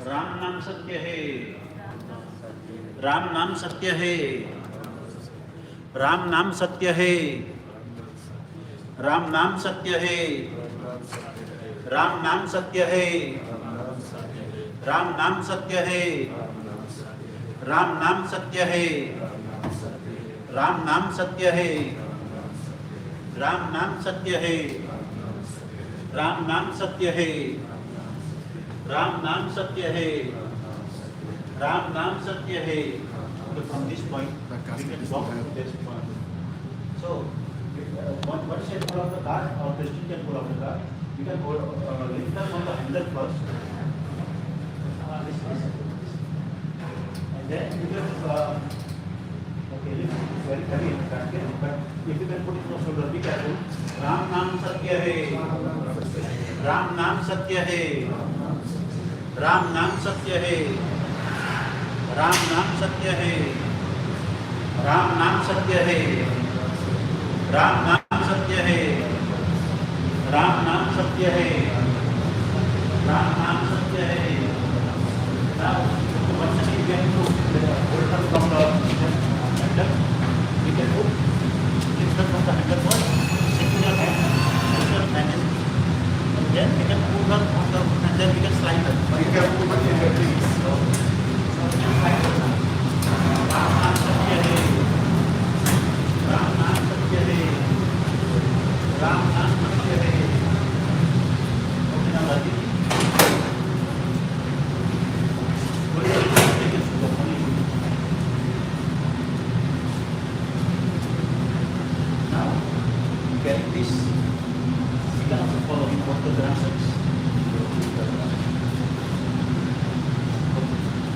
राम नाम सत्य है. राम नाम सत्य है. राम नाम सत्य है. राम नाम सत्य है. राम नाम सत्य है. राम नाम सत्य है, राम नाम सत्य है, राम नाम सत्य है, राम नाम सत्य है, राम नाम सत्य है, राम नाम सत्य है, राम नाम सत्य है. So from this point, we can walk to this point. So, one side pull of the card or Christian can pull off the card. You can lift them on the handle first. And then you can, okay, lift it very heavy in the basket, but if you can put it on the shoulder, be careful. Ram Naam Satya hai, Ram Naam Satya hai, Ram Naam Satya hai, Ram Naam Satya hai, Ram Naam Satya hai, Ram Naam Satya hai, Ram Naam Satya hai, Ram Naam Satya hai. Now, once again, we have to hold up from the handle. We can put lift up from the handle first, sit your hand, and then we can pull her on the, and then we can slide her. But you can pull her in your knees. Ram Naam Satya hai, Ram Naam Satya hai, Ram Naam Satya hai. Okay, now Radhi. Now, getting this, you can also follow in both the directions.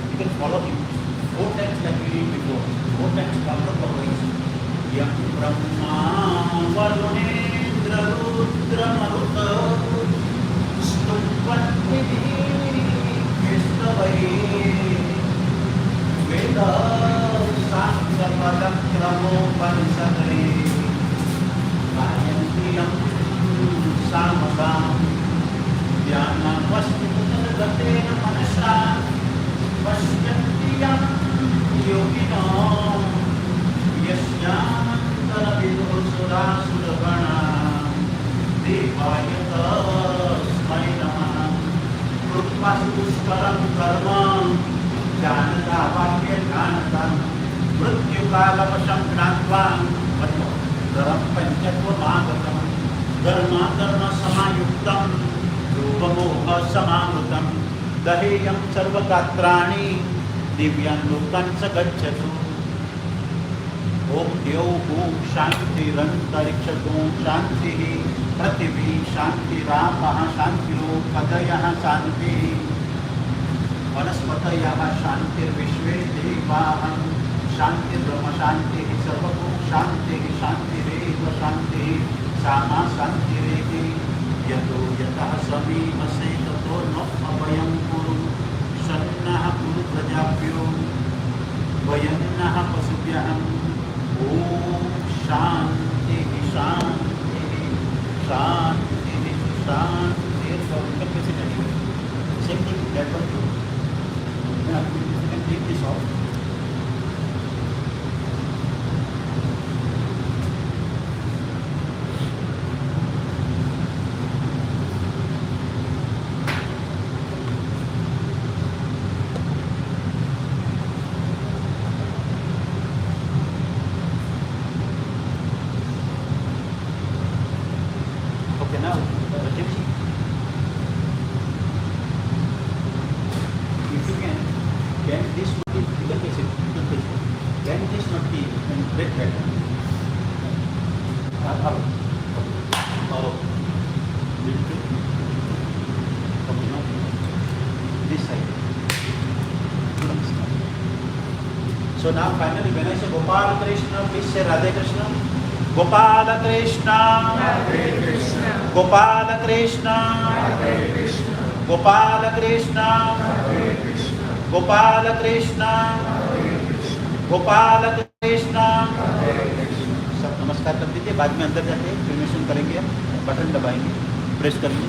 You can follow him 4 times like we did before. 4 times counter following. Yam Brahma Varunendra Rudra Maruta Stupatmini Kestavai Veda Sankapadam Kramo Panisadri Vayantiyam Samadam Dhyana Vastutam Gatena Manasa Vasyantiyam Yoginam Yasyantara Vidusura Surabana Devayata Smainamana Krupaspuskaram Karma Janata Vakya Janata Mrityukalapasam Gnatvam Dharam Panchakva Magatam Dharma Dharma Samayuktam Rupamoha Samamrutam Daheyam Sarvagatrani Divyan Lukan Sagacchatu Om Deo Om Shanti Rantarikshatu Shanti Prathivi Shanti Ramaha Shanti Padayah Shanti Vanaspatayah Shanti Vishve Devaham Shanti Brahma Shanti Sarvaku Shanti Shanti Reva Shanti Sama Shanti Revi Yato Yatah Sami Mase Tato No Abhayam Kuru Sannaha Kuru Prajapyo Vayannaha Pasubhyaham Om Shanti Shanti Shanti Shanti. Same thing, that one too. Now, you can take this off. Okay, now, gypsy. If you can this not be, you can face it, can this not be, and break that. Okay, now, this side. So now finally when I say Gopal Krishna, please say Radhe Krishna. Gopal Krishna, Gopal Krishna, Gopal Krishna, Gopal Krishna, Gopal Krishna. सब नमस्कार कर दीजिए, बाद में अंदर जाके cremation करेंगे, button दबाएंगे, प्रेस करेंगे.